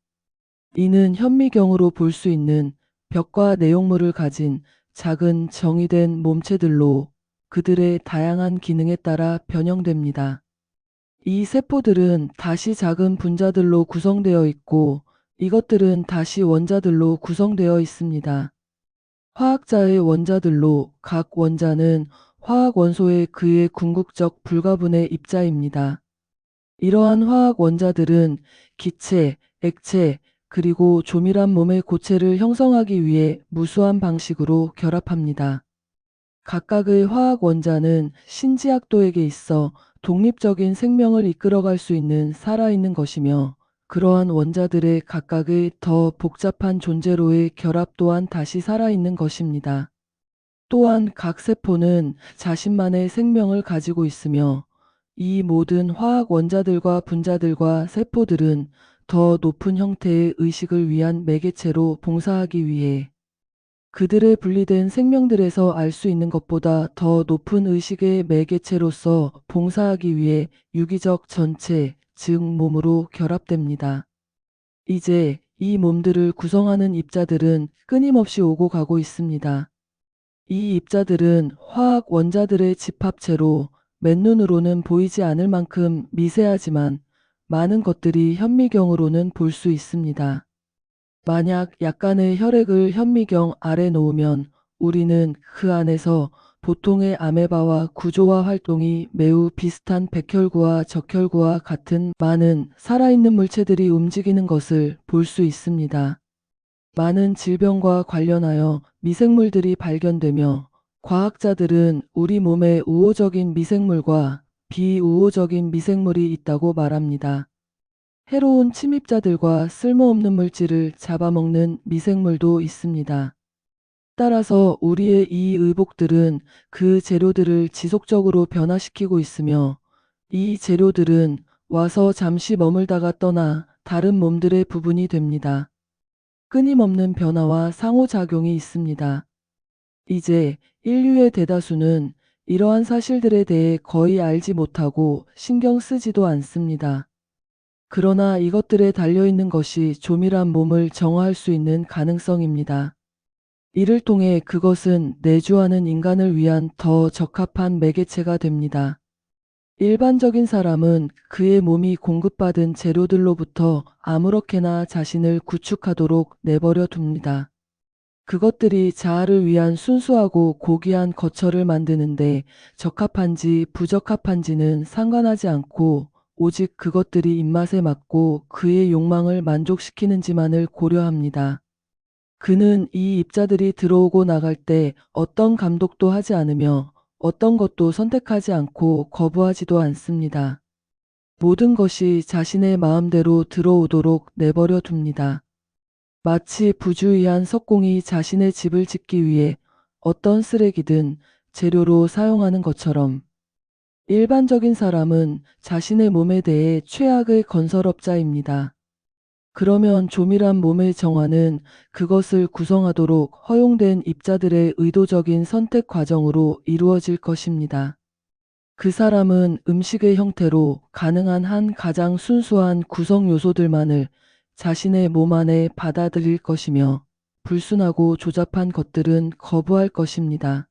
이는 현미경으로 볼 수 있는 벽과 내용물을 가진 작은 정의된 몸체들로 그들의 다양한 기능에 따라 변형됩니다. 이 세포들은 다시 작은 분자들로 구성되어 있고 이것들은 다시 원자들로 구성되어 있습니다. 화학자의 원자들로 각 원자는 화학 원소의 그의 궁극적 불가분의 입자입니다. 이러한 화학 원자들은 기체, 액체, 그리고 조밀한 몸의 고체를 형성하기 위해 무수한 방식으로 결합합니다. 각각의 화학 원자는 신지학도에게 있어 독립적인 생명을 이끌어갈 수 있는 살아있는 것이며 그러한 원자들의 각각의 더 복잡한 존재로의 결합 또한 다시 살아있는 것입니다. 또한 각 세포는 자신만의 생명을 가지고 있으며 이 모든 화학 원자들과 분자들과 세포들은 더 높은 형태의 의식을 위한 매개체로 봉사하기 위해 그들의 분리된 생명들에서 알 수 있는 것보다 더 높은 의식의 매개체로서 봉사하기 위해 유기적 전체, 즉 몸으로 결합됩니다. 이제 이 몸들을 구성하는 입자들은 끊임없이 오고 가고 있습니다. 이 입자들은 화학 원자들의 집합체로 맨눈으로는 보이지 않을 만큼 미세하지만 많은 것들이 현미경으로는 볼 수 있습니다. 만약 약간의 혈액을 현미경 아래 놓으면 우리는 그 안에서 보통의 아메바와 구조와 활동이 매우 비슷한 백혈구와 적혈구와 같은 많은 살아있는 물체들이 움직이는 것을 볼 수 있습니다. 많은 질병과 관련하여 미생물들이 발견되며 과학자들은 우리 몸에 우호적인 미생물과 비우호적인 미생물이 있다고 말합니다. 해로운 침입자들과 쓸모없는 물질을 잡아먹는 미생물도 있습니다. 따라서 우리의 이 의복들은 그 재료들을 지속적으로 변화시키고 있으며 이 재료들은 와서 잠시 머물다가 떠나 다른 몸들의 부분이 됩니다. 끊임없는 변화와 상호작용이 있습니다. 이제 인류의 대다수는 이러한 사실들에 대해 거의 알지 못하고 신경 쓰지도 않습니다. 그러나 이것들에 달려있는 것이 조밀한 몸을 정화할 수 있는 가능성입니다. 이를 통해 그것은 내주하는 인간을 위한 더 적합한 매개체가 됩니다. 일반적인 사람은 그의 몸이 공급받은 재료들로부터 아무렇게나 자신을 구축하도록 내버려 둡니다. 그것들이 자아를 위한 순수하고 고귀한 거처를 만드는데 적합한지 부적합한지는 상관하지 않고 오직 그것들이 입맛에 맞고 그의 욕망을 만족시키는지만을 고려합니다. 그는 이 입자들이 들어오고 나갈 때 어떤 감독도 하지 않으며 어떤 것도 선택하지 않고 거부하지도 않습니다. 모든 것이 자신의 마음대로 들어오도록 내버려 둡니다. 마치 부주의한 석공이 자신의 집을 짓기 위해 어떤 쓰레기든 재료로 사용하는 것처럼 일반적인 사람은 자신의 몸에 대해 최악의 건설업자입니다. 그러면 조밀한 몸의 정화는 그것을 구성하도록 허용된 입자들의 의도적인 선택 과정으로 이루어질 것입니다. 그 사람은 음식의 형태로 가능한 한 가장 순수한 구성 요소들만을 자신의 몸 안에 받아들일 것이며 불순하고 조잡한 것들은 거부할 것입니다.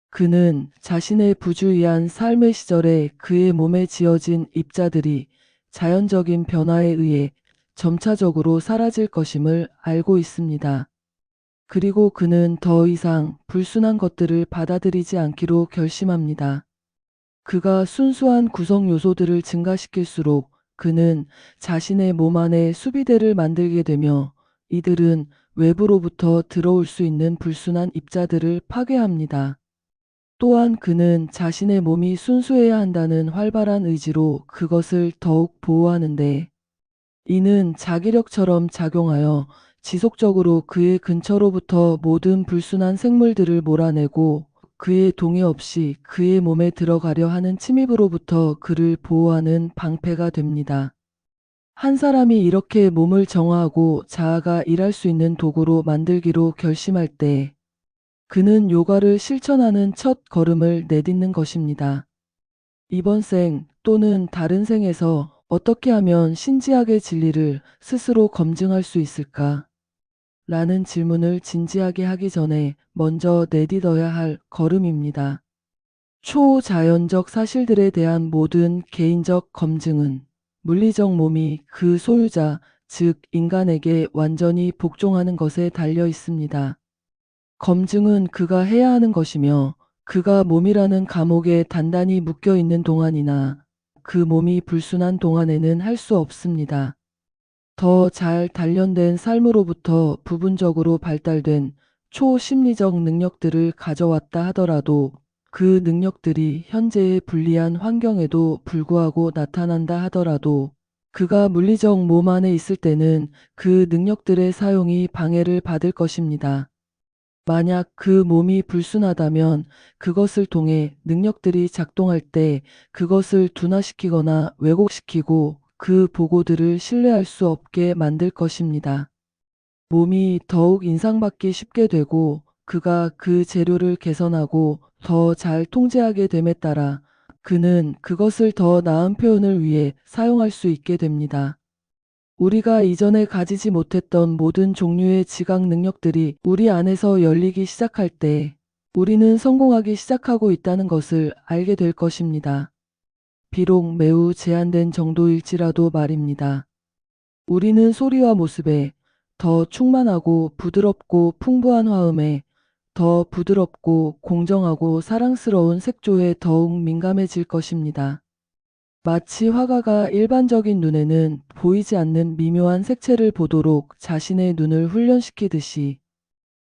그는 자신의 부주의한 삶의 시절에 그의 몸에 지어진 입자들이 자연적인 변화에 의해 점차적으로 사라질 것임을 알고 있습니다. 그리고 그는 더 이상 불순한 것들을 받아들이지 않기로 결심합니다. 그가 순수한 구성 요소들을 증가시킬수록 그는 자신의 몸 안에 수비대를 만들게 되며 이들은 외부로부터 들어올 수 있는 불순한 입자들을 파괴합니다. 또한 그는 자신의 몸이 순수해야 한다는 활발한 의지로 그것을 더욱 보호하는데 이는 자기력처럼 작용하여 지속적으로 그의 근처로부터 모든 불순한 생물들을 몰아내고 그의 동의 없이 그의 몸에 들어가려 하는 침입으로부터 그를 보호하는 방패가 됩니다. 한 사람이 이렇게 몸을 정화하고 자아가 일할 수 있는 도구로 만들기로 결심할 때 그는 요가를 실천하는 첫 걸음을 내딛는 것입니다. 이번 생 또는 다른 생에서 어떻게 하면 신지학의 진리를 스스로 검증할 수 있을까? 라는 질문을 진지하게 하기 전에 먼저 내딛어야 할 걸음입니다. 초자연적 사실들에 대한 모든 개인적 검증은 물리적 몸이 그 소유자, 즉 인간에게 완전히 복종하는 것에 달려 있습니다. 검증은 그가 해야 하는 것이며 그가 몸이라는 감옥에 단단히 묶여 있는 동안이나 그 몸이 불순한 동안에는 할 수 없습니다. 더 잘 단련된 삶으로부터 부분적으로 발달된 초심리적 능력들을 가져왔다 하더라도 그 능력들이 현재의 불리한 환경에도 불구하고 나타난다 하더라도 그가 물리적 몸 안에 있을 때는 그 능력들의 사용이 방해를 받을 것입니다. 만약 그 몸이 불순하다면 그것을 통해 능력들이 작동할 때 그것을 둔화시키거나 왜곡시키고 그 보고들을 신뢰할 수 없게 만들 것입니다. 몸이 더욱 인상받기 쉽게 되고 그가 그 재료를 개선하고 더 잘 통제하게 됨에 따라 그는 그것을 더 나은 표현을 위해 사용할 수 있게 됩니다. 우리가 이전에 가지지 못했던 모든 종류의 지각 능력들이 우리 안에서 열리기 시작할 때 우리는 성공하기 시작하고 있다는 것을 알게 될 것입니다. 비록 매우 제한된 정도일지라도 말입니다. 우리는 소리와 모습에 더 충만하고 부드럽고 풍부한 화음에 더 부드럽고 공정하고 사랑스러운 색조에 더욱 민감해질 것입니다. 마치 화가가 일반적인 눈에는 보이지 않는 미묘한 색채를 보도록 자신의 눈을 훈련시키듯이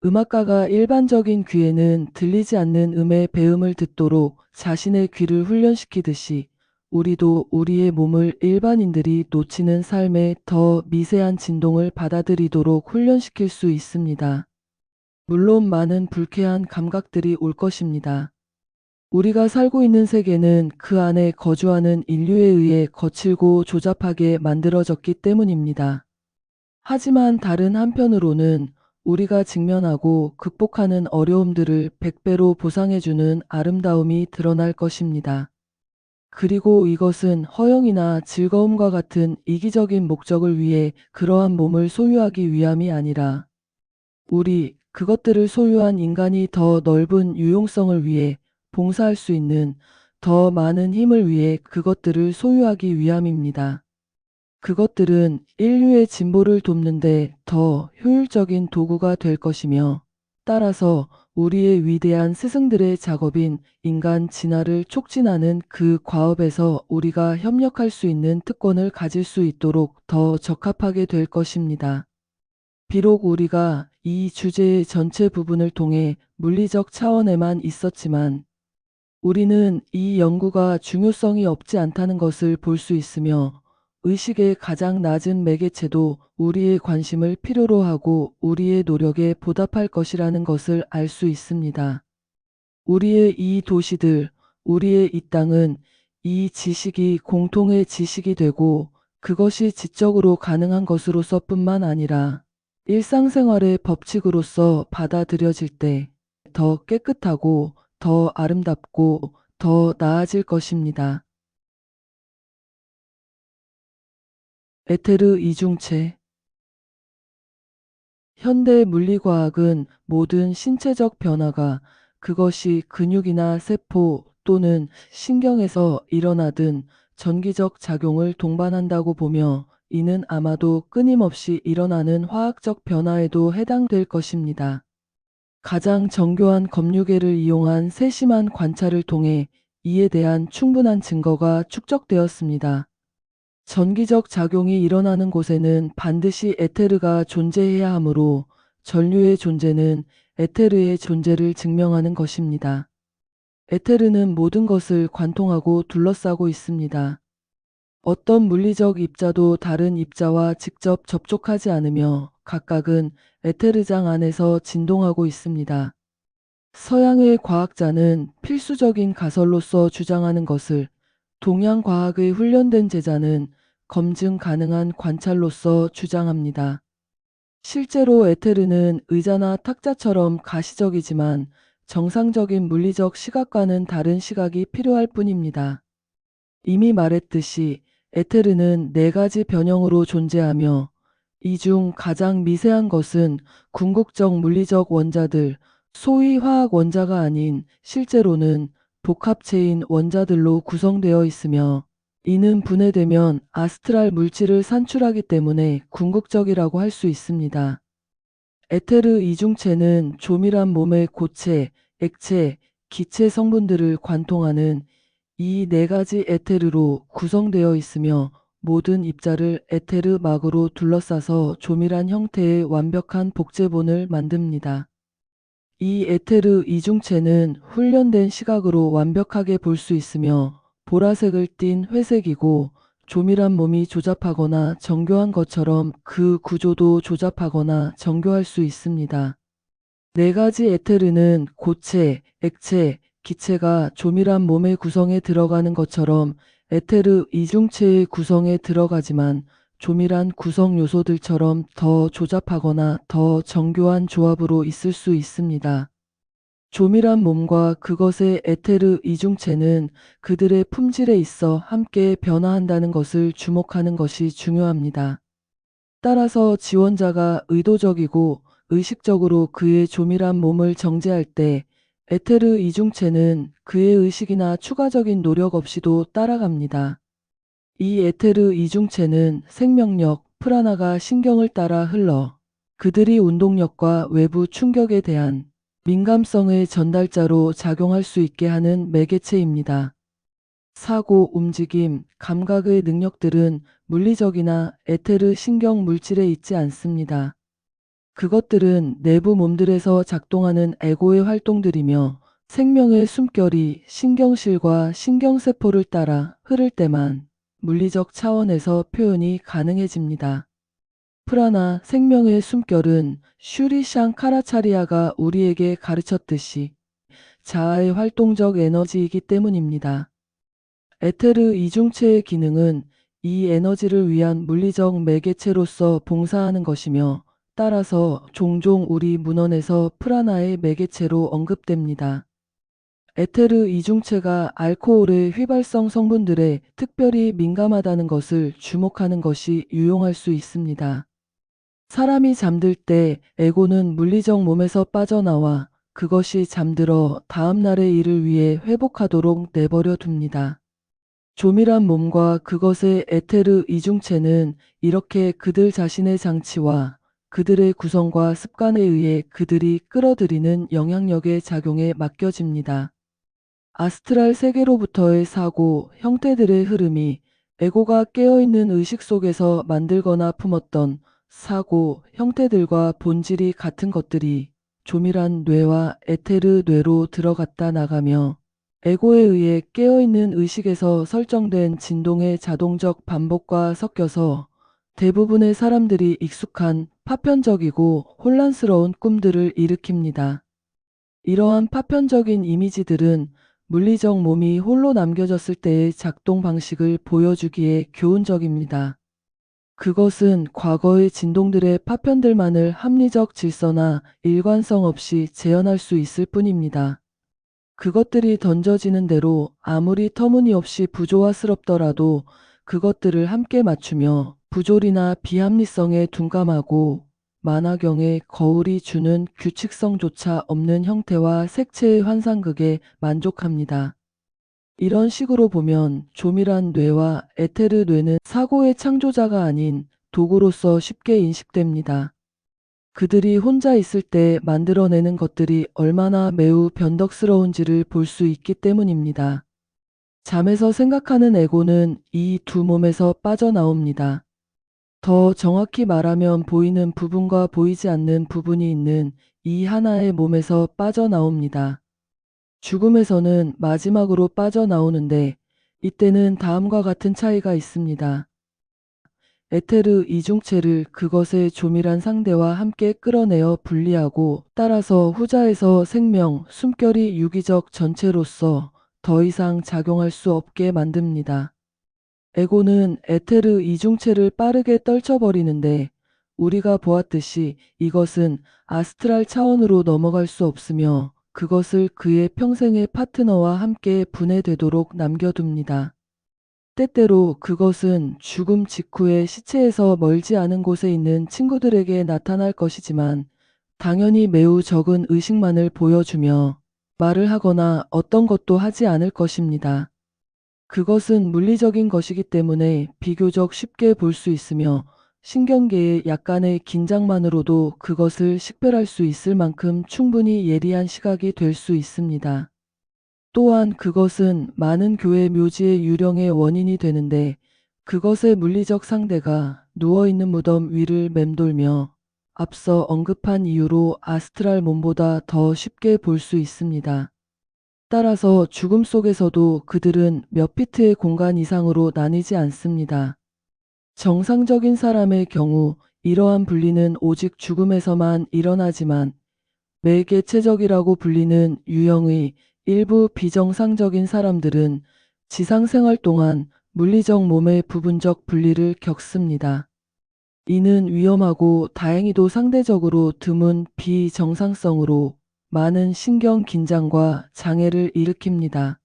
음악가가 일반적인 귀에는 들리지 않는 음의 배음을 듣도록 자신의 귀를 훈련시키듯이 우리도 우리의 몸을 일반인들이 놓치는 삶의 더 미세한 진동을 받아들이도록 훈련시킬 수 있습니다. 물론 많은 불쾌한 감각들이 올 것입니다. 우리가 살고 있는 세계는 그 안에 거주하는 인류에 의해 거칠고 조잡하게 만들어졌기 때문입니다. 하지만 다른 한편으로는 우리가 직면하고 극복하는 어려움들을 100배로 보상해주는 아름다움이 드러날 것입니다. 그리고 이것은 허영이나 즐거움과 같은 이기적인 목적을 위해 그러한 몸을 소유하기 위함이 아니라 그것들을 소유한 인간이 더 넓은 유용성을 위해 봉사할 수 있는 더 많은 힘을 위해 그것들을 소유하기 위함입니다. 그것들은 인류의 진보를 돕는데 더 효율적인 도구가 될 것이며, 따라서 우리의 위대한 스승들의 작업인 인간 진화를 촉진하는 그 과업에서 우리가 협력할 수 있는 특권을 가질 수 있도록 더 적합하게 될 것입니다. 비록 우리가 이 주제의 전체 부분을 통해 물리적 차원에만 있었지만, 우리는 이 연구가 중요성이 없지 않다는 것을 볼 수 있으며, 의식의 가장 낮은 매개체도 우리의 관심을 필요로 하고 우리의 노력에 보답할 것이라는 것을 알 수 있습니다. 우리의 이 도시들, 우리의 이 땅은 이 지식이 공통의 지식이 되고, 그것이 지적으로 가능한 것으로서뿐만 아니라 일상생활의 법칙으로서 받아들여질 때 더 깨끗하고 더 아름답고 더 나아질 것입니다. 에테르 이중체. 현대 물리과학은 모든 신체적 변화가 그것이 근육이나 세포 또는 신경에서 일어나든 전기적 작용을 동반한다고 보며, 이는 아마도 끊임없이 일어나는 화학적 변화에도 해당될 것입니다. 가장 정교한 검유계를 이용한 세심한 관찰을 통해 이에 대한 충분한 증거가 축적되었습니다. 전기적 작용이 일어나는 곳에는 반드시 에테르가 존재해야 하므로, 전류의 존재는 에테르의 존재를 증명하는 것입니다. 에테르는 모든 것을 관통하고 둘러싸고 있습니다. 어떤 물리적 입자도 다른 입자와 직접 접촉하지 않으며 각각은 에테르장 안에서 진동하고 있습니다. 서양의 과학자는 필수적인 가설로서 주장하는 것을, 동양 과학의 훈련된 제자는 검증 가능한 관찰로서 주장합니다. 실제로 에테르는 의자나 탁자처럼 가시적이지만 정상적인 물리적 시각과는 다른 시각이 필요할 뿐입니다. 이미 말했듯이 에테르는 4가지 변형으로 존재하며, 이 중 가장 미세한 것은 궁극적 물리적 원자들, 소위 화학 원자가 아닌 실제로는 복합체인 원자들로 구성되어 있으며, 이는 분해되면 아스트랄 물질을 산출하기 때문에 궁극적이라고 할 수 있습니다. 에테르 이중체는 조밀한 몸의 고체, 액체, 기체 성분들을 관통하는 이 4가지 에테르로 구성되어 있으며, 모든 입자를 에테르막으로 둘러싸서 조밀한 형태의 완벽한 복제본을 만듭니다. 이 에테르 이중체는 훈련된 시각으로 완벽하게 볼 수 있으며, 보라색을 띤 회색이고, 조밀한 몸이 조잡하거나 정교한 것처럼 그 구조도 조잡하거나 정교할 수 있습니다. 4가지 에테르는 고체, 액체, 기체가 조밀한 몸의 구성에 들어가는 것처럼 에테르 이중체의 구성에 들어가지만, 조밀한 구성 요소들처럼 더 조잡하거나 더 정교한 조합으로 있을 수 있습니다. 조밀한 몸과 그것의 에테르 이중체는 그들의 품질에 있어 함께 변화한다는 것을 주목하는 것이 중요합니다. 따라서 지원자가 의도적이고 의식적으로 그의 조밀한 몸을 정제할 때, 에테르 이중체는 그의 의식이나 추가적인 노력 없이도 따라갑니다. 이 에테르 이중체는 생명력, 프라나가 신경을 따라 흘러 그들이 운동력과 외부 충격에 대한 민감성의 전달자로 작용할 수 있게 하는 매개체입니다. 사고, 움직임, 감각의 능력들은 물리적이나 에테르 신경 물질에 있지 않습니다. 그것들은 내부 몸들에서 작동하는 에고의 활동들이며, 생명의 숨결이 신경실과 신경세포를 따라 흐를 때만 물리적 차원에서 표현이 가능해집니다. 프라나, 생명의 숨결은 슈리 샹카라차리아가 우리에게 가르쳤듯이 자아의 활동적 에너지이기 때문입니다. 에테르 이중체의 기능은 이 에너지를 위한 물리적 매개체로서 봉사하는 것이며, 따라서 종종 우리 문헌에서 프라나의 매개체로 언급됩니다. 에테르 이중체가 알코올의 휘발성 성분들에 특별히 민감하다는 것을 주목하는 것이 유용할 수 있습니다. 사람이 잠들 때 에고는 물리적 몸에서 빠져나와 그것이 잠들어 다음 날의 일을 위해 회복하도록 내버려 둡니다. 조밀한 몸과 그것의 에테르 이중체는 이렇게 그들 자신의 장치와 그들의 구성과 습관에 의해 그들이 끌어들이는 영향력의 작용에 맡겨집니다. 아스트랄 세계로부터의 사고, 형태들의 흐름이 에고가 깨어있는 의식 속에서 만들거나 품었던 사고, 형태들과 본질이 같은 것들이 조밀한 뇌와 에테르 뇌로 들어갔다 나가며 에고에 의해 깨어있는 의식에서 설정된 진동의 자동적 반복과 섞여서 대부분의 사람들이 익숙한 파편적이고 혼란스러운 꿈들을 일으킵니다. 이러한 파편적인 이미지들은 물리적 몸이 홀로 남겨졌을 때의 작동 방식을 보여주기에 교훈적입니다. 그것은 과거의 진동들의 파편들만을 합리적 질서나 일관성 없이 재현할 수 있을 뿐입니다. 그것들이 던져지는 대로 아무리 터무니없이 부조화스럽더라도 그것들을 함께 맞추며 부조리나 비합리성에 둔감하고 만화경의 거울이 주는 규칙성조차 없는 형태와 색채의 환상극에 만족합니다. 이런 식으로 보면 조밀한 뇌와 에테르 뇌는 사고의 창조자가 아닌 도구로서 쉽게 인식됩니다. 그들이 혼자 있을 때 만들어내는 것들이 얼마나 매우 변덕스러운지를 볼 수 있기 때문입니다. 잠에서 생각하는 에고는 이 두 몸에서 빠져나옵니다. 더 정확히 말하면 보이는 부분과 보이지 않는 부분이 있는 이 하나의 몸에서 빠져나옵니다. 죽음에서는 마지막으로 빠져나오는데 이때는 다음과 같은 차이가 있습니다. 에테르 이중체를 그것의 조밀한 상대와 함께 끌어내어 분리하고 따라서 후자에서 생명, 숨결이 유기적 전체로서 더 이상 작용할 수 없게 만듭니다. 에고는 에테르 이중체를 빠르게 떨쳐버리는데 우리가 보았듯이 이것은 아스트랄 차원으로 넘어갈 수 없으며 그것을 그의 평생의 파트너와 함께 분해되도록 남겨둡니다. 때때로 그것은 죽음 직후에 시체에서 멀지 않은 곳에 있는 친구들에게 나타날 것이지만 당연히 매우 적은 의식만을 보여주며 말을 하거나 어떤 것도 하지 않을 것입니다. 그것은 물리적인 것이기 때문에 비교적 쉽게 볼 수 있으며 신경계의 약간의 긴장만으로도 그것을 식별할 수 있을 만큼 충분히 예리한 시각이 될 수 있습니다. 또한 그것은 많은 교회 묘지의 유령의 원인이 되는데 그것의 물리적 상대가 누워있는 무덤 위를 맴돌며 앞서 언급한 이유로 아스트랄 몸보다 더 쉽게 볼 수 있습니다. 따라서 죽음 속에서도 그들은 몇 피트의 공간 이상으로 나뉘지 않습니다. 정상적인 사람의 경우 이러한 분리는 오직 죽음에서만 일어나지만 매개체적이라고 불리는 유형의 일부 비정상적인 사람들은 지상생활 동안 물리적 몸의 부분적 분리를 겪습니다. 이는 위험하고 다행히도 상대적으로 드문 비정상성으로 많은 신경 긴장과 장애를 일으킵니다.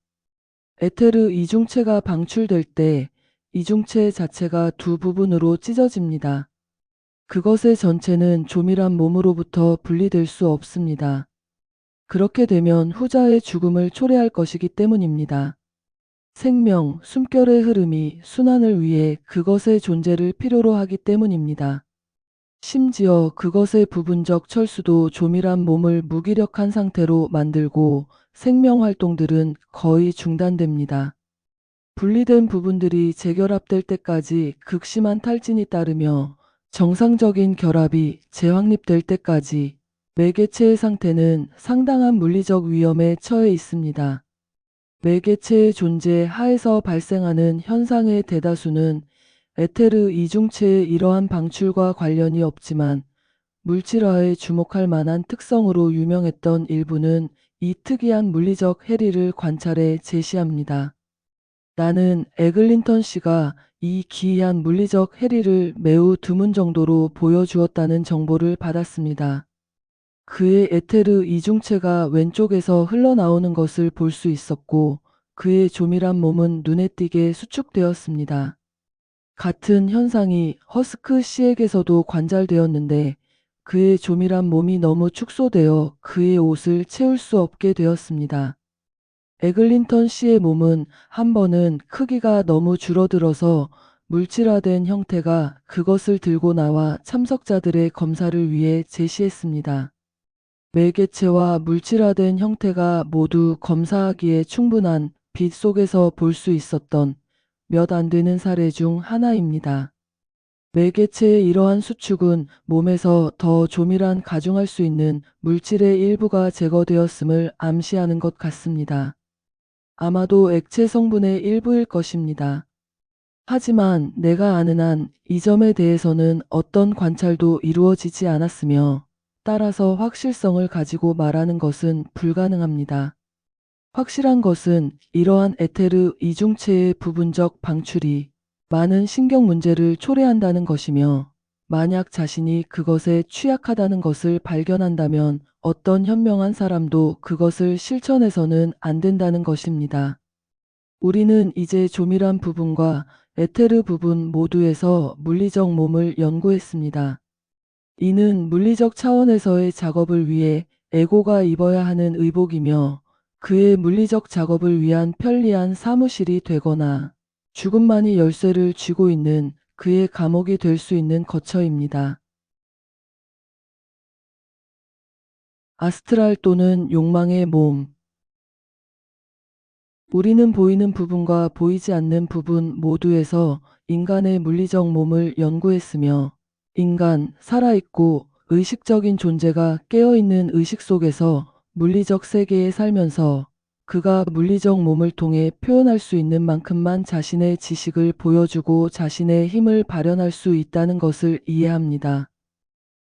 에테르 이중체가 방출될 때 이중체 자체가 두 부분으로 찢어집니다. 그것의 전체는 조밀한 몸으로부터 분리될 수 없습니다. 그렇게 되면 후자의 죽음을 초래할 것이기 때문입니다. 생명, 숨결의 흐름이 순환을 위해 그것의 존재를 필요로 하기 때문입니다. 심지어 그것의 부분적 철수도 조밀한 몸을 무기력한 상태로 만들고 생명 활동들은 거의 중단됩니다. 분리된 부분들이 재결합될 때까지 극심한 탈진이 따르며 정상적인 결합이 재확립될 때까지 매개체의 상태는 상당한 물리적 위험에 처해 있습니다. 매개체의 존재 하에서 발생하는 현상의 대다수는 에테르 이중체의 이러한 방출과 관련이 없지만 물질화에 주목할 만한 특성으로 유명했던 일부는 이 특이한 물리적 해리를 관찰해 제시합니다. 나는 에글린턴 씨가 이 기이한 물리적 해리를 매우 드문 정도로 보여주었다는 정보를 받았습니다. 그의 에테르 이중체가 왼쪽에서 흘러나오는 것을 볼 수 있었고 그의 조밀한 몸은 눈에 띄게 수축되었습니다. 같은 현상이 허스크 씨에게서도 관찰되었는데 그의 조밀한 몸이 너무 축소되어 그의 옷을 채울 수 없게 되었습니다. 에글린턴 씨의 몸은 한 번은 크기가 너무 줄어들어서 물질화된 형태가 그것을 들고 나와 참석자들의 검사를 위해 제시했습니다. 매개체와 물질화된 형태가 모두 검사하기에 충분한 빛 속에서 볼 수 있었던 몇 안 되는 사례 중 하나입니다. 매개체의 이러한 수축은 몸에서 더 조밀한 가중할 수 있는 물질의 일부가 제거되었음을 암시하는 것 같습니다. 아마도 액체 성분의 일부일 것입니다. 하지만 내가 아는 한 이 점에 대해서는 어떤 관찰도 이루어지지 않았으며 따라서 확실성을 가지고 말하는 것은 불가능합니다. 확실한 것은 이러한 에테르 이중체의 부분적 방출이 많은 신경 문제를 초래한다는 것이며 만약 자신이 그것에 취약하다는 것을 발견한다면 어떤 현명한 사람도 그것을 실천해서는 안 된다는 것입니다. 우리는 이제 조밀한 부분과 에테르 부분 모두에서 물리적 몸을 연구했습니다. 이는 물리적 차원에서의 작업을 위해 에고가 입어야 하는 의복이며 그의 물리적 작업을 위한 편리한 사무실이 되거나 죽음만이 열쇠를 쥐고 있는 그의 감옥이 될 수 있는 거처입니다. 아스트랄 또는 욕망의 몸. 우리는 보이는 부분과 보이지 않는 부분 모두에서 인간의 물리적 몸을 연구했으며 인간, 살아있고 의식적인 존재가 깨어있는 의식 속에서 물리적 세계에 살면서 그가 물리적 몸을 통해 표현할 수 있는 만큼만 자신의 지식을 보여주고 자신의 힘을 발현할 수 있다는 것을 이해합니다.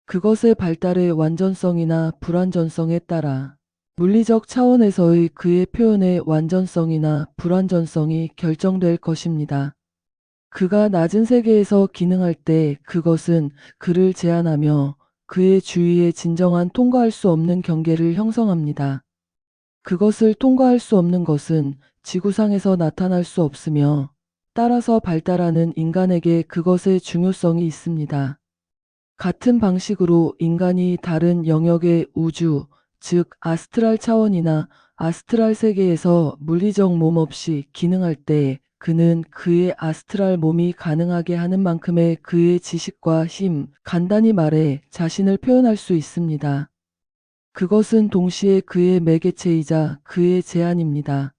그것의 발달의 완전성이나 불완전성에 따라 물리적 차원에서의 그의 표현의 완전성이나 불완전성이 결정될 것입니다. 그가 낮은 세계에서 기능할 때 그것은 그를 제한하며 그의 주위에 진정한 통과할 수 없는 경계를 형성합니다. 그것을 통과할 수 없는 것은 지구상에서 나타날 수 없으며 따라서 발달하는 인간에게 그것의 중요성이 있습니다. 같은 방식으로 인간이 다른 영역의 우주, 즉 아스트랄 차원이나 아스트랄 세계에서 물리적 몸 없이 기능할 때 그는 그의 아스트랄 몸이 가능하게 하는 만큼의 그의 지식과 힘, 간단히 말해 자신을 표현할 수 있습니다. 그것은 동시에 그의 매개체이자 그의 제한입니다.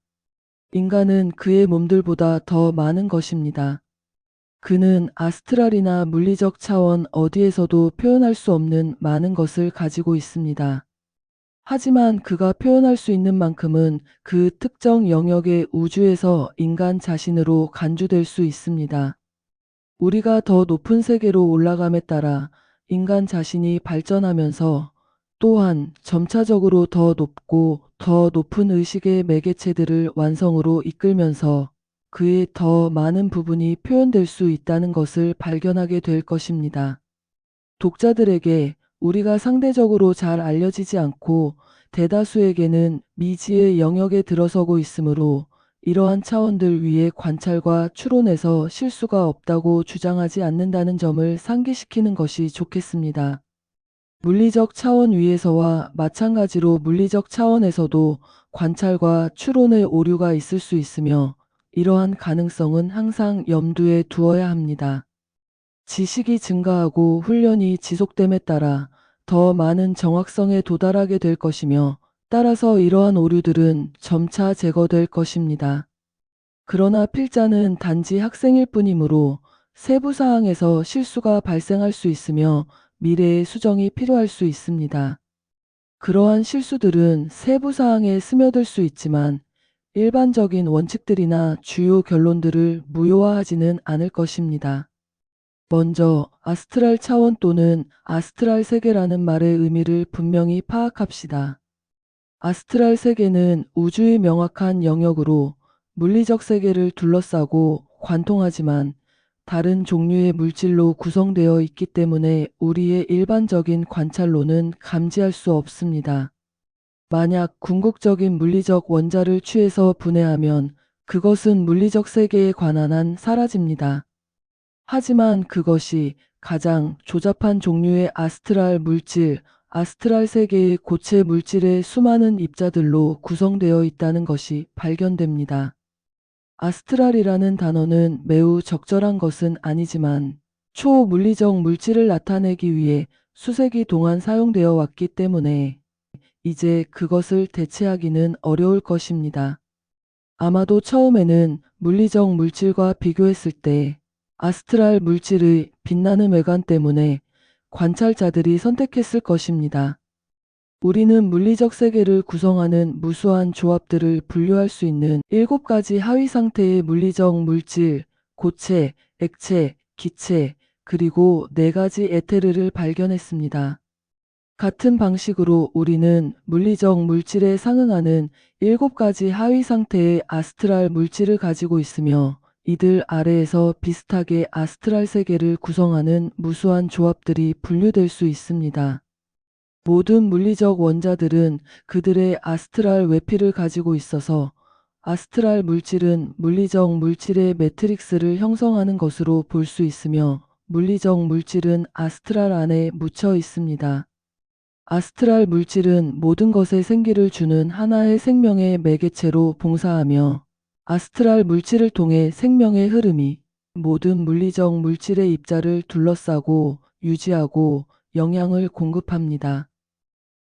인간은 그의 몸들보다 더 많은 것입니다. 그는 아스트랄이나 물리적 차원 어디에서도 표현할 수 없는 많은 것을 가지고 있습니다. 하지만 그가 표현할 수 있는 만큼은 그 특정 영역의 우주에서 인간 자신으로 간주될 수 있습니다. 우리가 더 높은 세계로 올라감에 따라 인간 자신이 발전하면서 또한 점차적으로 더 높고 더 높은 의식의 매개체들을 완성으로 이끌면서 그의 더 많은 부분이 표현될 수 있다는 것을 발견하게 될 것입니다. 독자들에게 우리가 상대적으로 잘 알려지지 않고 대다수에게는 미지의 영역에 들어서고 있으므로 이러한 차원들 위의 관찰과 추론에서 실수가 없다고 주장하지 않는다는 점을 상기시키는 것이 좋겠습니다. 물리적 차원 위에서와 마찬가지로 물리적 차원에서도 관찰과 추론의 오류가 있을 수 있으며 이러한 가능성은 항상 염두에 두어야 합니다. 지식이 증가하고 훈련이 지속됨에 따라 더 많은 정확성에 도달하게 될 것이며 따라서 이러한 오류들은 점차 제거될 것입니다. 그러나 필자는 단지 학생일 뿐이므로 세부 사항에서 실수가 발생할 수 있으며 미래의 수정이 필요할 수 있습니다. 그러한 실수들은 세부 사항에 스며들 수 있지만 일반적인 원칙들이나 주요 결론들을 무효화하지는 않을 것입니다. 먼저 아스트랄 차원 또는 아스트랄 세계라는 말의 의미를 분명히 파악합시다. 아스트랄 세계는 우주의 명확한 영역으로 물리적 세계를 둘러싸고 관통하지만 다른 종류의 물질로 구성되어 있기 때문에 우리의 일반적인 관찰로는 감지할 수 없습니다. 만약 궁극적인 물리적 원자를 취해서 분해하면 그것은 물리적 세계에 관한 한 사라집니다. 하지만 그것이 가장 조잡한 종류의 아스트랄 물질, 아스트랄 세계의 고체 물질의 수많은 입자들로 구성되어 있다는 것이 발견됩니다. 아스트랄이라는 단어는 매우 적절한 것은 아니지만 초물리적 물질을 나타내기 위해 수세기 동안 사용되어 왔기 때문에 이제 그것을 대체하기는 어려울 것입니다. 아마도 처음에는 물리적 물질과 비교했을 때 아스트랄 물질의 빛나는 외관 때문에 관찰자들이 선택했을 것입니다. 우리는 물리적 세계를 구성하는 무수한 조합들을 분류할 수 있는 7가지 하위 상태의 물리적 물질, 고체, 액체, 기체, 그리고 4가지 에테르를 발견했습니다. 같은 방식으로 우리는 물리적 물질에 상응하는 7가지 하위 상태의 아스트랄 물질을 가지고 있으며 이들 아래에서 비슷하게 아스트랄 세계를 구성하는 무수한 조합들이 분류될 수 있습니다. 모든 물리적 원자들은 그들의 아스트랄 외피를 가지고 있어서 아스트랄 물질은 물리적 물질의 매트릭스를 형성하는 것으로 볼 수 있으며 물리적 물질은 아스트랄 안에 묻혀 있습니다. 아스트랄 물질은 모든 것에 생기를 주는 하나의 생명의 매개체로 봉사하며 아스트랄 물질을 통해 생명의 흐름이 모든 물리적 물질의 입자를 둘러싸고 유지하고 영향을 공급합니다.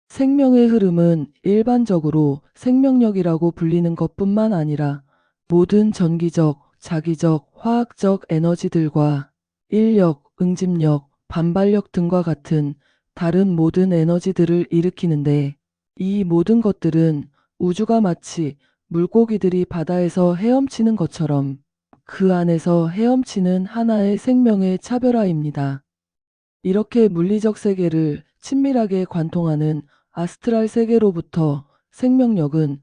생명의 흐름은 일반적으로 생명력이라고 불리는 것뿐만 아니라 모든 전기적, 자기적, 화학적 에너지들과 인력, 응집력, 반발력 등과 같은 다른 모든 에너지들을 일으키는데 이 모든 것들은 우주가 마치 물고기들이 바다에서 헤엄치는 것처럼 그 안에서 헤엄치는 하나의 생명의 차별화입니다. 이렇게 물리적 세계를 친밀하게 관통하는 아스트랄 세계로부터 생명력은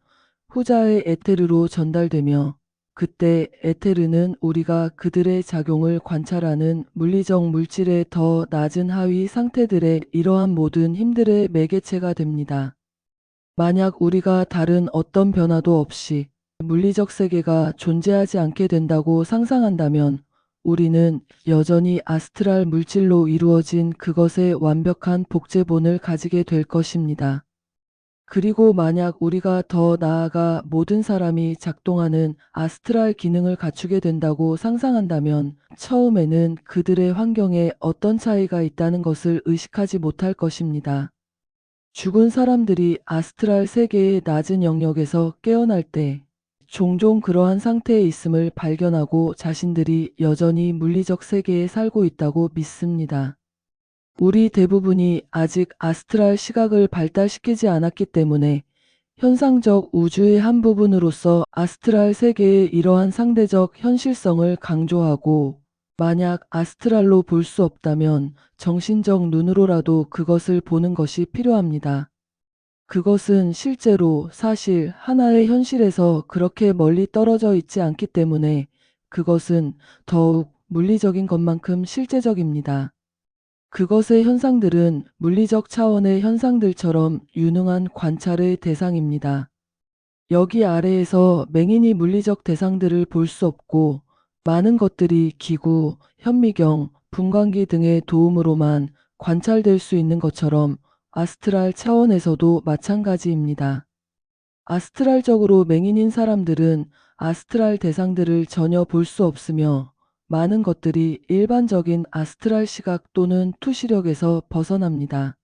후자의 에테르로 전달되며 그때 에테르는 우리가 그들의 작용을 관찰하는 물리적 물질의 더 낮은 하위 상태들의 이러한 모든 힘들의 매개체가 됩니다. 만약 우리가 다른 어떤 변화도 없이 물리적 세계가 존재하지 않게 된다고 상상한다면 우리는 여전히 아스트랄 물질로 이루어진 그것의 완벽한 복제본을 가지게 될 것입니다. 그리고 만약 우리가 더 나아가 모든 사람이 작동하는 아스트랄 기능을 갖추게 된다고 상상한다면 처음에는 그들의 환경에 어떤 차이가 있다는 것을 의식하지 못할 것입니다. 죽은 사람들이 아스트랄 세계의 낮은 영역에서 깨어날 때 종종 그러한 상태에 있음을 발견하고 자신들이 여전히 물리적 세계에 살고 있다고 믿습니다. 우리 대부분이 아직 아스트랄 시각을 발달시키지 않았기 때문에 현상적 우주의 한 부분으로서 아스트랄 세계의 이러한 상대적 현실성을 강조하고 만약 아스트랄로 볼 수 없다면 정신적 눈으로라도 그것을 보는 것이 필요합니다. 그것은 실제로 사실 하나의 현실에서 그렇게 멀리 떨어져 있지 않기 때문에 그것은 더욱 물리적인 것만큼 실제적입니다. 그것의 현상들은 물리적 차원의 현상들처럼 유능한 관찰의 대상입니다. 여기 아래에서 맹인이 물리적 대상들을 볼 수 없고 많은 것들이 기구, 현미경, 분광기 등의 도움으로만 관찰될 수 있는 것처럼 아스트랄 차원에서도 마찬가지입니다. 아스트랄적으로 맹인인 사람들은 아스트랄 대상들을 전혀 볼 수 없으며 많은 것들이 일반적인 아스트랄 시각 또는 투시력에서 벗어납니다.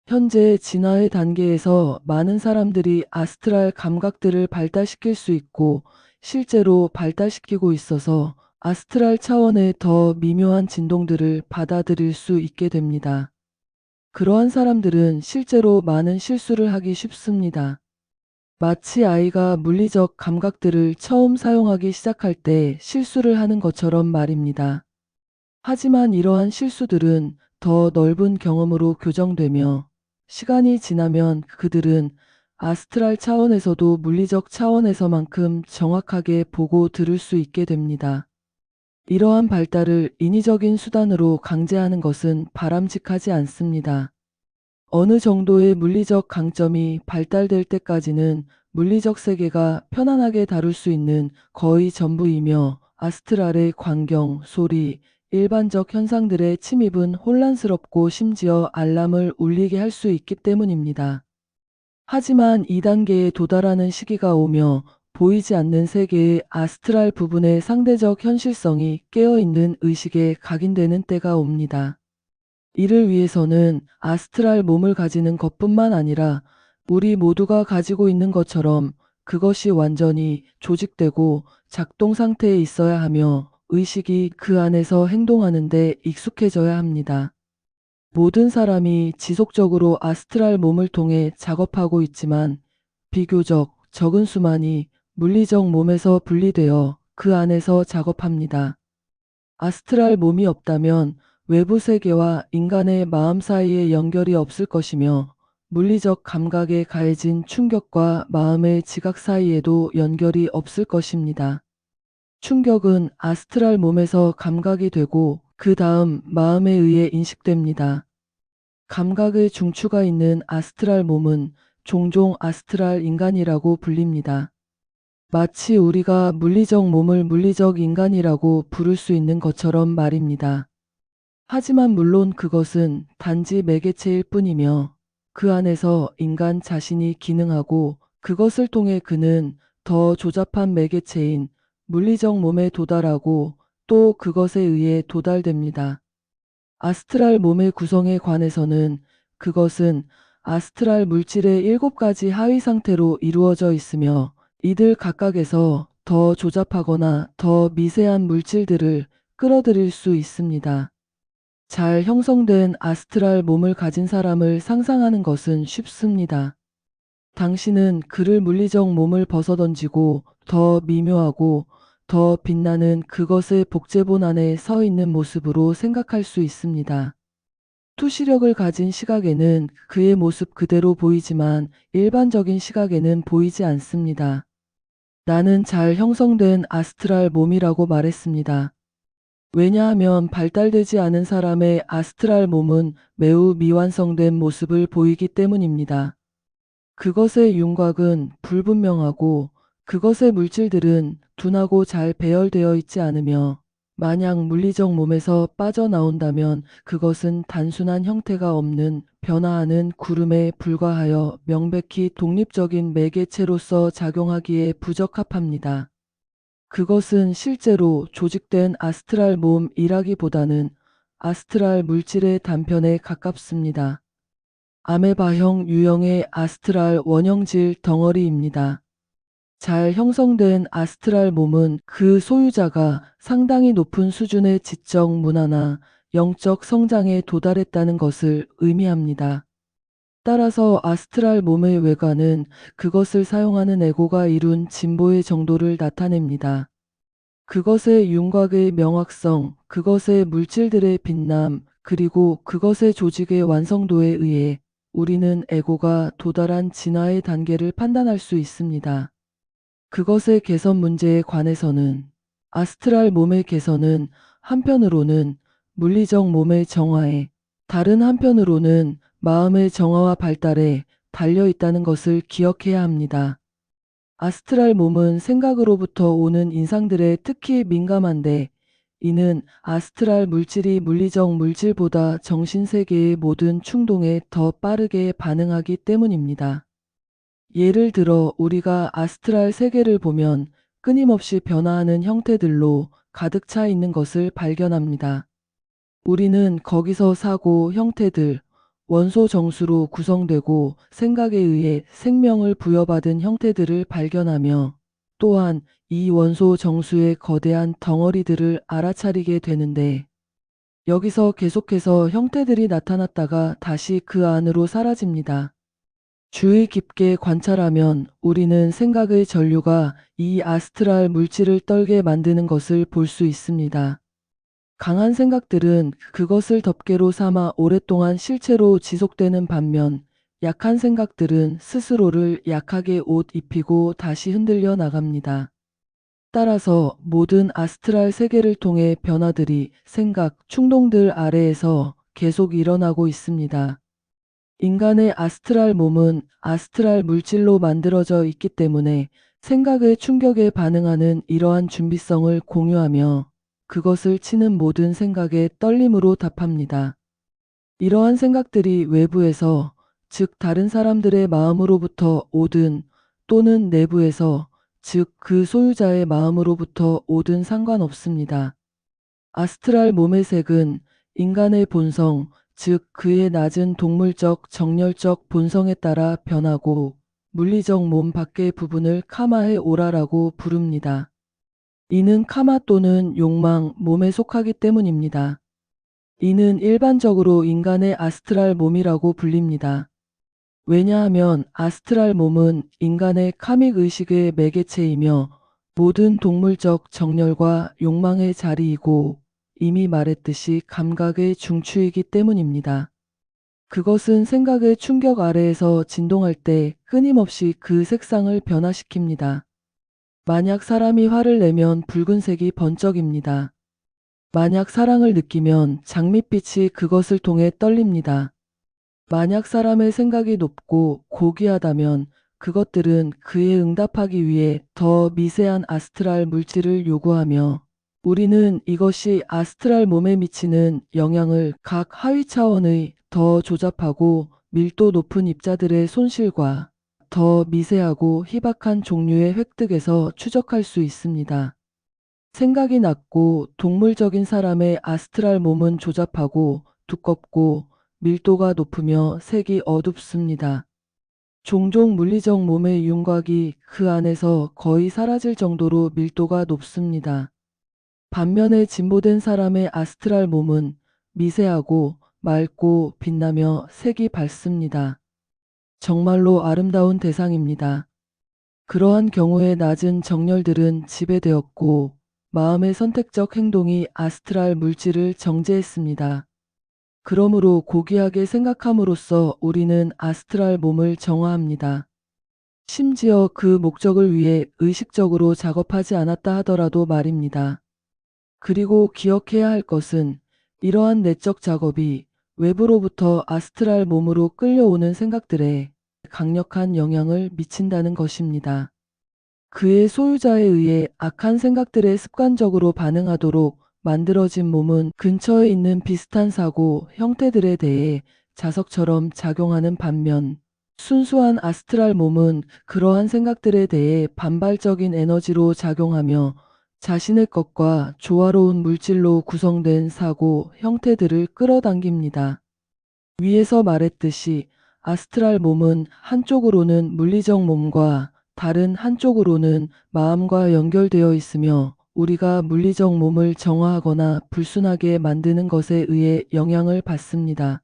현재 진화의 단계에서 많은 사람들이 아스트랄 감각들을 발달시킬 수 있고 실제로 발달시키고 있어서 아스트랄 차원의 더 미묘한 진동들을 받아들일 수 있게 됩니다. 그러한 사람들은 실제로 많은 실수를 하기 쉽습니다. 마치 아이가 물리적 감각들을 처음 사용하기 시작할 때 실수를 하는 것처럼 말입니다. 하지만 이러한 실수들은 더 넓은 경험으로 교정되며 시간이 지나면 그들은 아스트랄 차원에서도 물리적 차원에서만큼 정확하게 보고 들을 수 있게 됩니다. 이러한 발달을 인위적인 수단으로 강제하는 것은 바람직하지 않습니다. 어느 정도의 물리적 강점이 발달될 때까지는 물리적 세계가 편안하게 다룰 수 있는 거의 전부이며 아스트랄의 광경, 소리, 일반적 현상들의 침입은 혼란스럽고 심지어 알람을 울리게 할 수 있기 때문입니다. 하지만 2단계에 도달하는 시기가 오며 보이지 않는 세계의 아스트랄 부분의 상대적 현실성이 깨어있는 의식에 각인되는 때가 옵니다. 이를 위해서는 아스트랄 몸을 가지는 것뿐만 아니라 우리 모두가 가지고 있는 것처럼 그것이 완전히 조직되고 작동 상태에 있어야 하며 의식이 그 안에서 행동하는 데 익숙해져야 합니다. 모든 사람이 지속적으로 아스트랄 몸을 통해 작업하고 있지만 비교적 적은 수만이 물리적 몸에서 분리되어 그 안에서 작업합니다. 아스트랄 몸이 없다면 외부 세계와 인간의 마음 사이에 연결이 없을 것이며 물리적 감각에 가해진 충격과 마음의 지각 사이에도 연결이 없을 것입니다. 충격은 아스트랄 몸에서 감각이 되고 그 다음 마음에 의해 인식됩니다. 감각의 중추가 있는 아스트랄 몸은 종종 아스트랄 인간이라고 불립니다. 마치 우리가 물리적 몸을 물리적 인간이라고 부를 수 있는 것처럼 말입니다. 하지만 물론 그것은 단지 매개체일 뿐이며 그 안에서 인간 자신이 기능하고 그것을 통해 그는 더 조잡한 매개체인 물리적 몸에 도달하고 또 그것에 의해 도달됩니다. 아스트랄 몸의 구성에 관해서는 그것은 아스트랄 물질의 7가지 하위 상태로 이루어져 있으며 이들 각각에서 더 조잡하거나 더 미세한 물질들을 끌어들일 수 있습니다. 잘 형성된 아스트랄 몸을 가진 사람을 상상하는 것은 쉽습니다. 당신은 그를 물리적 몸을 벗어던지고 더 미묘하고 더 빛나는 그것의 복제본 안에 서 있는 모습으로 생각할 수 있습니다. 투시력을 가진 시각에는 그의 모습 그대로 보이지만 일반적인 시각에는 보이지 않습니다. 나는 잘 형성된 아스트랄 몸이라고 말했습니다. 왜냐하면 발달되지 않은 사람의 아스트랄 몸은 매우 미완성된 모습을 보이기 때문입니다. 그것의 윤곽은 불분명하고 그것의 물질들은 둔하고 잘 배열되어 있지 않으며 만약 물리적 몸에서 빠져나온다면 그것은 단순한 형태가 없는 변화하는 구름에 불과하여 명백히 독립적인 매개체로서 작용하기에 부적합합니다. 그것은 실제로 조직된 아스트랄 몸이라기보다는 아스트랄 물질의 단편에 가깝습니다. 아메바형 유형의 아스트랄 원형질 덩어리입니다. 잘 형성된 아스트랄 몸은 그 소유자가 상당히 높은 수준의 지적 문화나 영적 성장에 도달했다는 것을 의미합니다. 따라서 아스트랄 몸의 외관은 그것을 사용하는 에고가 이룬 진보의 정도를 나타냅니다. 그것의 윤곽의 명확성, 그것의 물질들의 빛남, 그리고 그것의 조직의 완성도에 의해 우리는 에고가 도달한 진화의 단계를 판단할 수 있습니다. 그것의 개선 문제에 관해서는 아스트랄 몸의 개선은 한편으로는 물리적 몸의 정화에 다른 한편으로는 마음의 정화와 발달에 달려 있다는 것을 기억해야 합니다. 아스트랄 몸은 생각으로부터 오는 인상들에 특히 민감한데 이는 아스트랄 물질이 물리적 물질보다 정신세계의 모든 충동에 더 빠르게 반응하기 때문입니다. 예를 들어 우리가 아스트랄 세계를 보면 끊임없이 변화하는 형태들로 가득 차 있는 것을 발견합니다. 우리는 거기서 사고 형태들, 원소 정수로 구성되고 생각에 의해 생명을 부여받은 형태들을 발견하며 또한 이 원소 정수의 거대한 덩어리들을 알아차리게 되는데 여기서 계속해서 형태들이 나타났다가 다시 그 안으로 사라집니다. 주의 깊게 관찰하면 우리는 생각의 전류가 이 아스트랄 물질을 떨게 만드는 것을 볼 수 있습니다. 강한 생각들은 그것을 덮개로 삼아 오랫동안 실체로 지속되는 반면 약한 생각들은 스스로를 약하게 옷 입히고 다시 흔들려 나갑니다. 따라서 모든 아스트랄 세계를 통해 변화들이 생각, 충동들 아래에서 계속 일어나고 있습니다. 인간의 아스트랄 몸은 아스트랄 물질로 만들어져 있기 때문에 생각의 충격에 반응하는 이러한 준비성을 공유하며 그것을 치는 모든 생각에 떨림으로 답합니다. 이러한 생각들이 외부에서, 즉 다른 사람들의 마음으로부터 오든 또는 내부에서, 즉 그 소유자의 마음으로부터 오든 상관없습니다. 아스트랄 몸의 색은 인간의 본성, 즉 그의 낮은 동물적, 정열적 본성에 따라 변하고 물리적 몸 밖의 부분을 카마의 오라라고 부릅니다. 이는 카마 또는 욕망, 몸에 속하기 때문입니다. 이는 일반적으로 인간의 아스트랄 몸이라고 불립니다. 왜냐하면 아스트랄 몸은 인간의 카믹 의식의 매개체이며 모든 동물적 정열과 욕망의 자리이고 이미 말했듯이 감각의 중추이기 때문입니다. 그것은 생각의 충격 아래에서 진동할 때 끊임없이 그 색상을 변화시킵니다. 만약 사람이 화를 내면 붉은색이 번쩍입니다. 만약 사랑을 느끼면 장밋빛이 그것을 통해 떨립니다. 만약 사람의 생각이 높고 고귀하다면 그것들은 그에 응답하기 위해 더 미세한 아스트랄 물질을 요구하며 우리는 이것이 아스트랄 몸에 미치는 영향을 각 하위 차원의 더 조잡하고 밀도 높은 입자들의 손실과 더 미세하고 희박한 종류의 획득에서 추적할 수 있습니다. 생각이 낮고 동물적인 사람의 아스트랄 몸은 조잡하고 두껍고 밀도가 높으며 색이 어둡습니다. 종종 물리적 몸의 윤곽이 그 안에서 거의 사라질 정도로 밀도가 높습니다. 반면에 진보된 사람의 아스트랄 몸은 미세하고 맑고 빛나며 색이 밝습니다. 정말로 아름다운 대상입니다. 그러한 경우에 낮은 정열들은 지배되었고 마음의 선택적 행동이 아스트랄 물질을 정제했습니다. 그러므로 고귀하게 생각함으로써 우리는 아스트랄 몸을 정화합니다. 심지어 그 목적을 위해 의식적으로 작업하지 않았다 하더라도 말입니다. 그리고 기억해야 할 것은 이러한 내적 작업이 외부로부터 아스트랄 몸으로 끌려오는 생각들에 강력한 영향을 미친다는 것입니다. 그의 소유자에 의해 악한 생각들에 습관적으로 반응하도록 만들어진 몸은 근처에 있는 비슷한 사고 형태들에 대해 자석처럼 작용하는 반면 순수한 아스트랄 몸은 그러한 생각들에 대해 반발적인 에너지로 작용하며 자신의 것과 조화로운 물질로 구성된 사고 형태들을 끌어당깁니다. 위에서 말했듯이 아스트랄 몸은 한쪽으로는 물리적 몸과 다른 한쪽으로는 마음과 연결되어 있으며 우리가 물리적 몸을 정화하거나 불순하게 만드는 것에 의해 영향을 받습니다.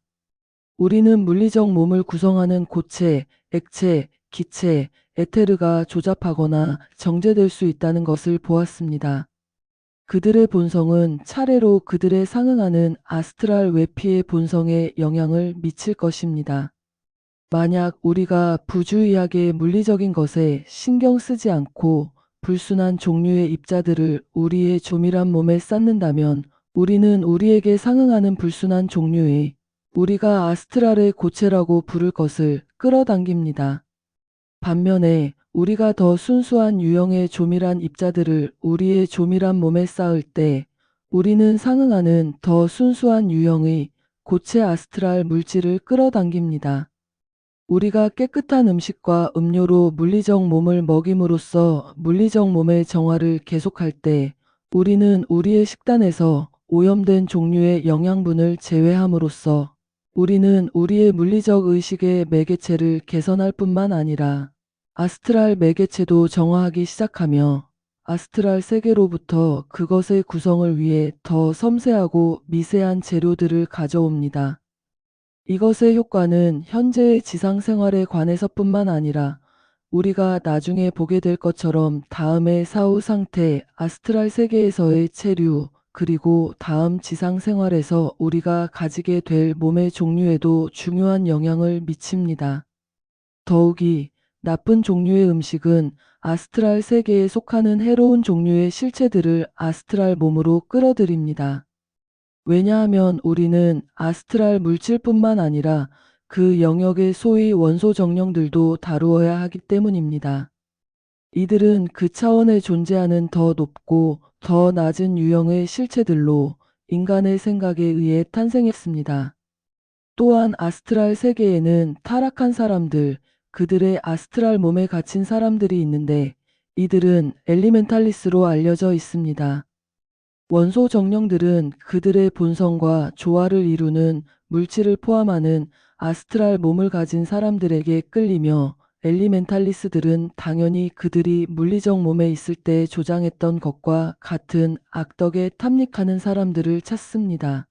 우리는 물리적 몸을 구성하는 고체, 액체, 기체, 에테르가 조잡하거나 정제될 수 있다는 것을 보았습니다. 그들의 본성은 차례로 그들에 상응하는 아스트랄 외피의 본성에 영향을 미칠 것입니다. 만약 우리가 부주의하게 물리적인 것에 신경 쓰지 않고 불순한 종류의 입자들을 우리의 조밀한 몸에 쌓는다면 우리는 우리에게 상응하는 불순한 종류의 우리가 아스트랄의 고체라고 부를 것을 끌어당깁니다. 반면에 우리가 더 순수한 유형의 조밀한 입자들을 우리의 조밀한 몸에 쌓을 때 우리는 상응하는 더 순수한 유형의 고체 아스트랄 물질을 끌어당깁니다. 우리가 깨끗한 음식과 음료로 물리적 몸을 먹임으로써 물리적 몸의 정화를 계속할 때 우리는 우리의 식단에서 오염된 종류의 영양분을 제외함으로써 우리는 우리의 물리적 의식의 매개체를 개선할 뿐만 아니라 아스트랄 매개체도 정화하기 시작하며 아스트랄 세계로부터 그것의 구성을 위해 더 섬세하고 미세한 재료들을 가져옵니다. 이것의 효과는 현재의 지상 생활에 관해서뿐만 아니라 우리가 나중에 보게 될 것처럼 다음의 사후 상태, 아스트랄 세계에서의 체류, 그리고 다음 지상 생활에서 우리가 가지게 될 몸의 종류에도 중요한 영향을 미칩니다. 더욱이 나쁜 종류의 음식은 아스트랄 세계에 속하는 해로운 종류의 실체들을 아스트랄 몸으로 끌어들입니다. 왜냐하면 우리는 아스트랄 물질뿐만 아니라 그 영역의 소위 원소 정령들도 다루어야 하기 때문입니다. 이들은 그 차원에 존재하는 더 높고 더 낮은 유형의 실체들로 인간의 생각에 의해 탄생했습니다. 또한 아스트랄 세계에는 타락한 사람들, 그들의 아스트랄 몸에 갇힌 사람들이 있는데 이들은 엘리멘탈리스로 알려져 있습니다. 원소 정령들은 그들의 본성과 조화를 이루는 물질을 포함하는 아스트랄 몸을 가진 사람들에게 끌리며 엘리멘탈리스들은 당연히 그들이 물리적 몸에 있을 때 조장했던 것과 같은 악덕에 탐닉하는 사람들을 찾습니다.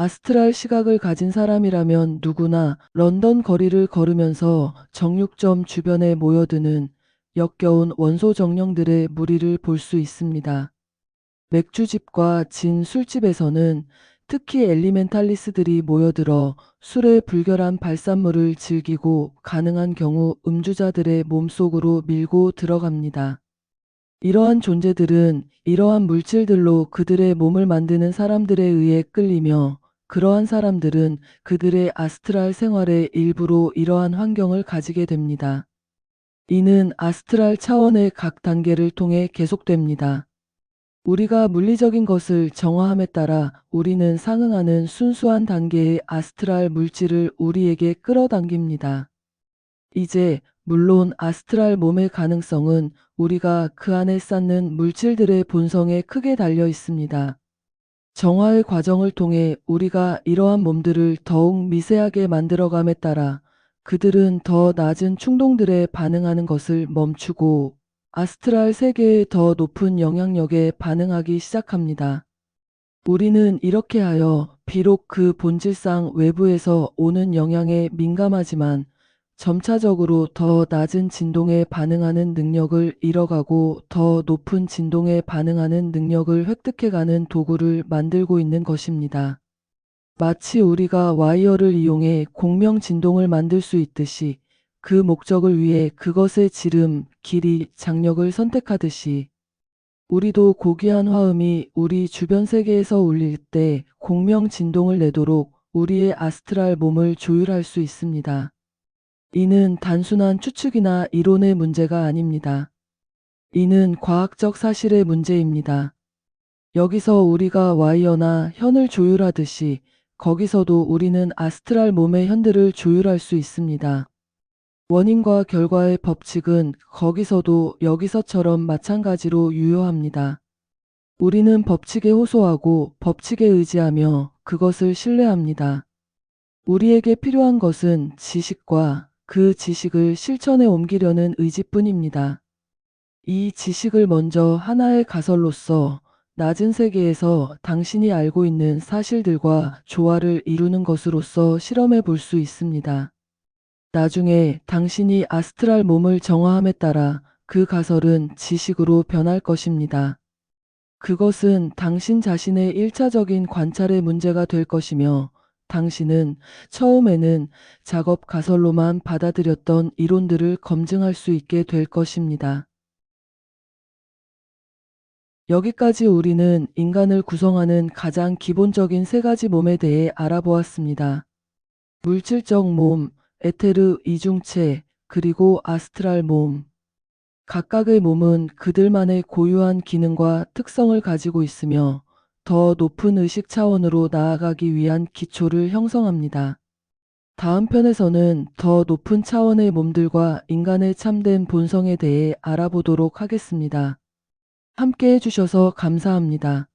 아스트랄 시각을 가진 사람이라면 누구나 런던 거리를 걸으면서 정육점 주변에 모여드는 역겨운 원소 정령들의 무리를 볼 수 있습니다. 맥주집과 진 술집에서는 특히 엘리멘탈리스들이 모여들어 술의 불결한 발산물을 즐기고 가능한 경우 음주자들의 몸속으로 밀고 들어갑니다. 이러한 존재들은 이러한 물질들로 그들의 몸을 만드는 사람들에 의해 끌리며 그러한 사람들은 그들의 아스트랄 생활의 일부로 이러한 환경을 가지게 됩니다. 이는 아스트랄 차원의 각 단계를 통해 계속됩니다. 우리가 물리적인 것을 정화함에 따라 우리는 상응하는 순수한 단계의 아스트랄 물질을 우리에게 끌어당깁니다. 이제 물론 아스트랄 몸의 가능성은 우리가 그 안에 쌓는 물질들의 본성에 크게 달려 있습니다. 정화의 과정을 통해 우리가 이러한 몸들을 더욱 미세하게 만들어감에 따라 그들은 더 낮은 충동들에 반응하는 것을 멈추고 아스트랄 세계의 더 높은 영향력에 반응하기 시작합니다. 우리는 이렇게 하여 비록 그 본질상 외부에서 오는 영향에 민감하지만 점차적으로 더 낮은 진동에 반응하는 능력을 잃어가고 더 높은 진동에 반응하는 능력을 획득해가는 도구를 만들고 있는 것입니다. 마치 우리가 와이어를 이용해 공명 진동을 만들 수 있듯이 그 목적을 위해 그것의 지름, 길이, 장력을 선택하듯이 우리도 고귀한 화음이 우리 주변 세계에서 울릴 때 공명 진동을 내도록 우리의 아스트랄 몸을 조율할 수 있습니다. 이는 단순한 추측이나 이론의 문제가 아닙니다. 이는 과학적 사실의 문제입니다. 여기서 우리가 와이어나 현을 조율하듯이 거기서도 우리는 아스트랄 몸의 현들을 조율할 수 있습니다. 원인과 결과의 법칙은 거기서도 여기서처럼 마찬가지로 유효합니다. 우리는 법칙에 호소하고 법칙에 의지하며 그것을 신뢰합니다. 우리에게 필요한 것은 지식과 그 지식을 실천에 옮기려는 의지뿐입니다. 이 지식을 먼저 하나의 가설로서 낮은 세계에서 당신이 알고 있는 사실들과 조화를 이루는 것으로서 실험해 볼 수 있습니다. 나중에 당신이 아스트랄 몸을 정화함에 따라 그 가설은 지식으로 변할 것입니다. 그것은 당신 자신의 1차적인 관찰의 문제가 될 것이며 당신은 처음에는 작업 가설로만 받아들였던 이론들을 검증할 수 있게 될 것입니다. 여기까지 우리는 인간을 구성하는 가장 기본적인 세 가지 몸에 대해 알아보았습니다. 물질적 몸, 에테르 이중체, 그리고 아스트랄 몸. 각각의 몸은 그들만의 고유한 기능과 특성을 가지고 있으며 더 높은 의식 차원으로 나아가기 위한 기초를 형성합니다. 다음 편에서는 더 높은 차원의 몸들과 인간의 참된 본성에 대해 알아보도록 하겠습니다. 함께 해주셔서 감사합니다.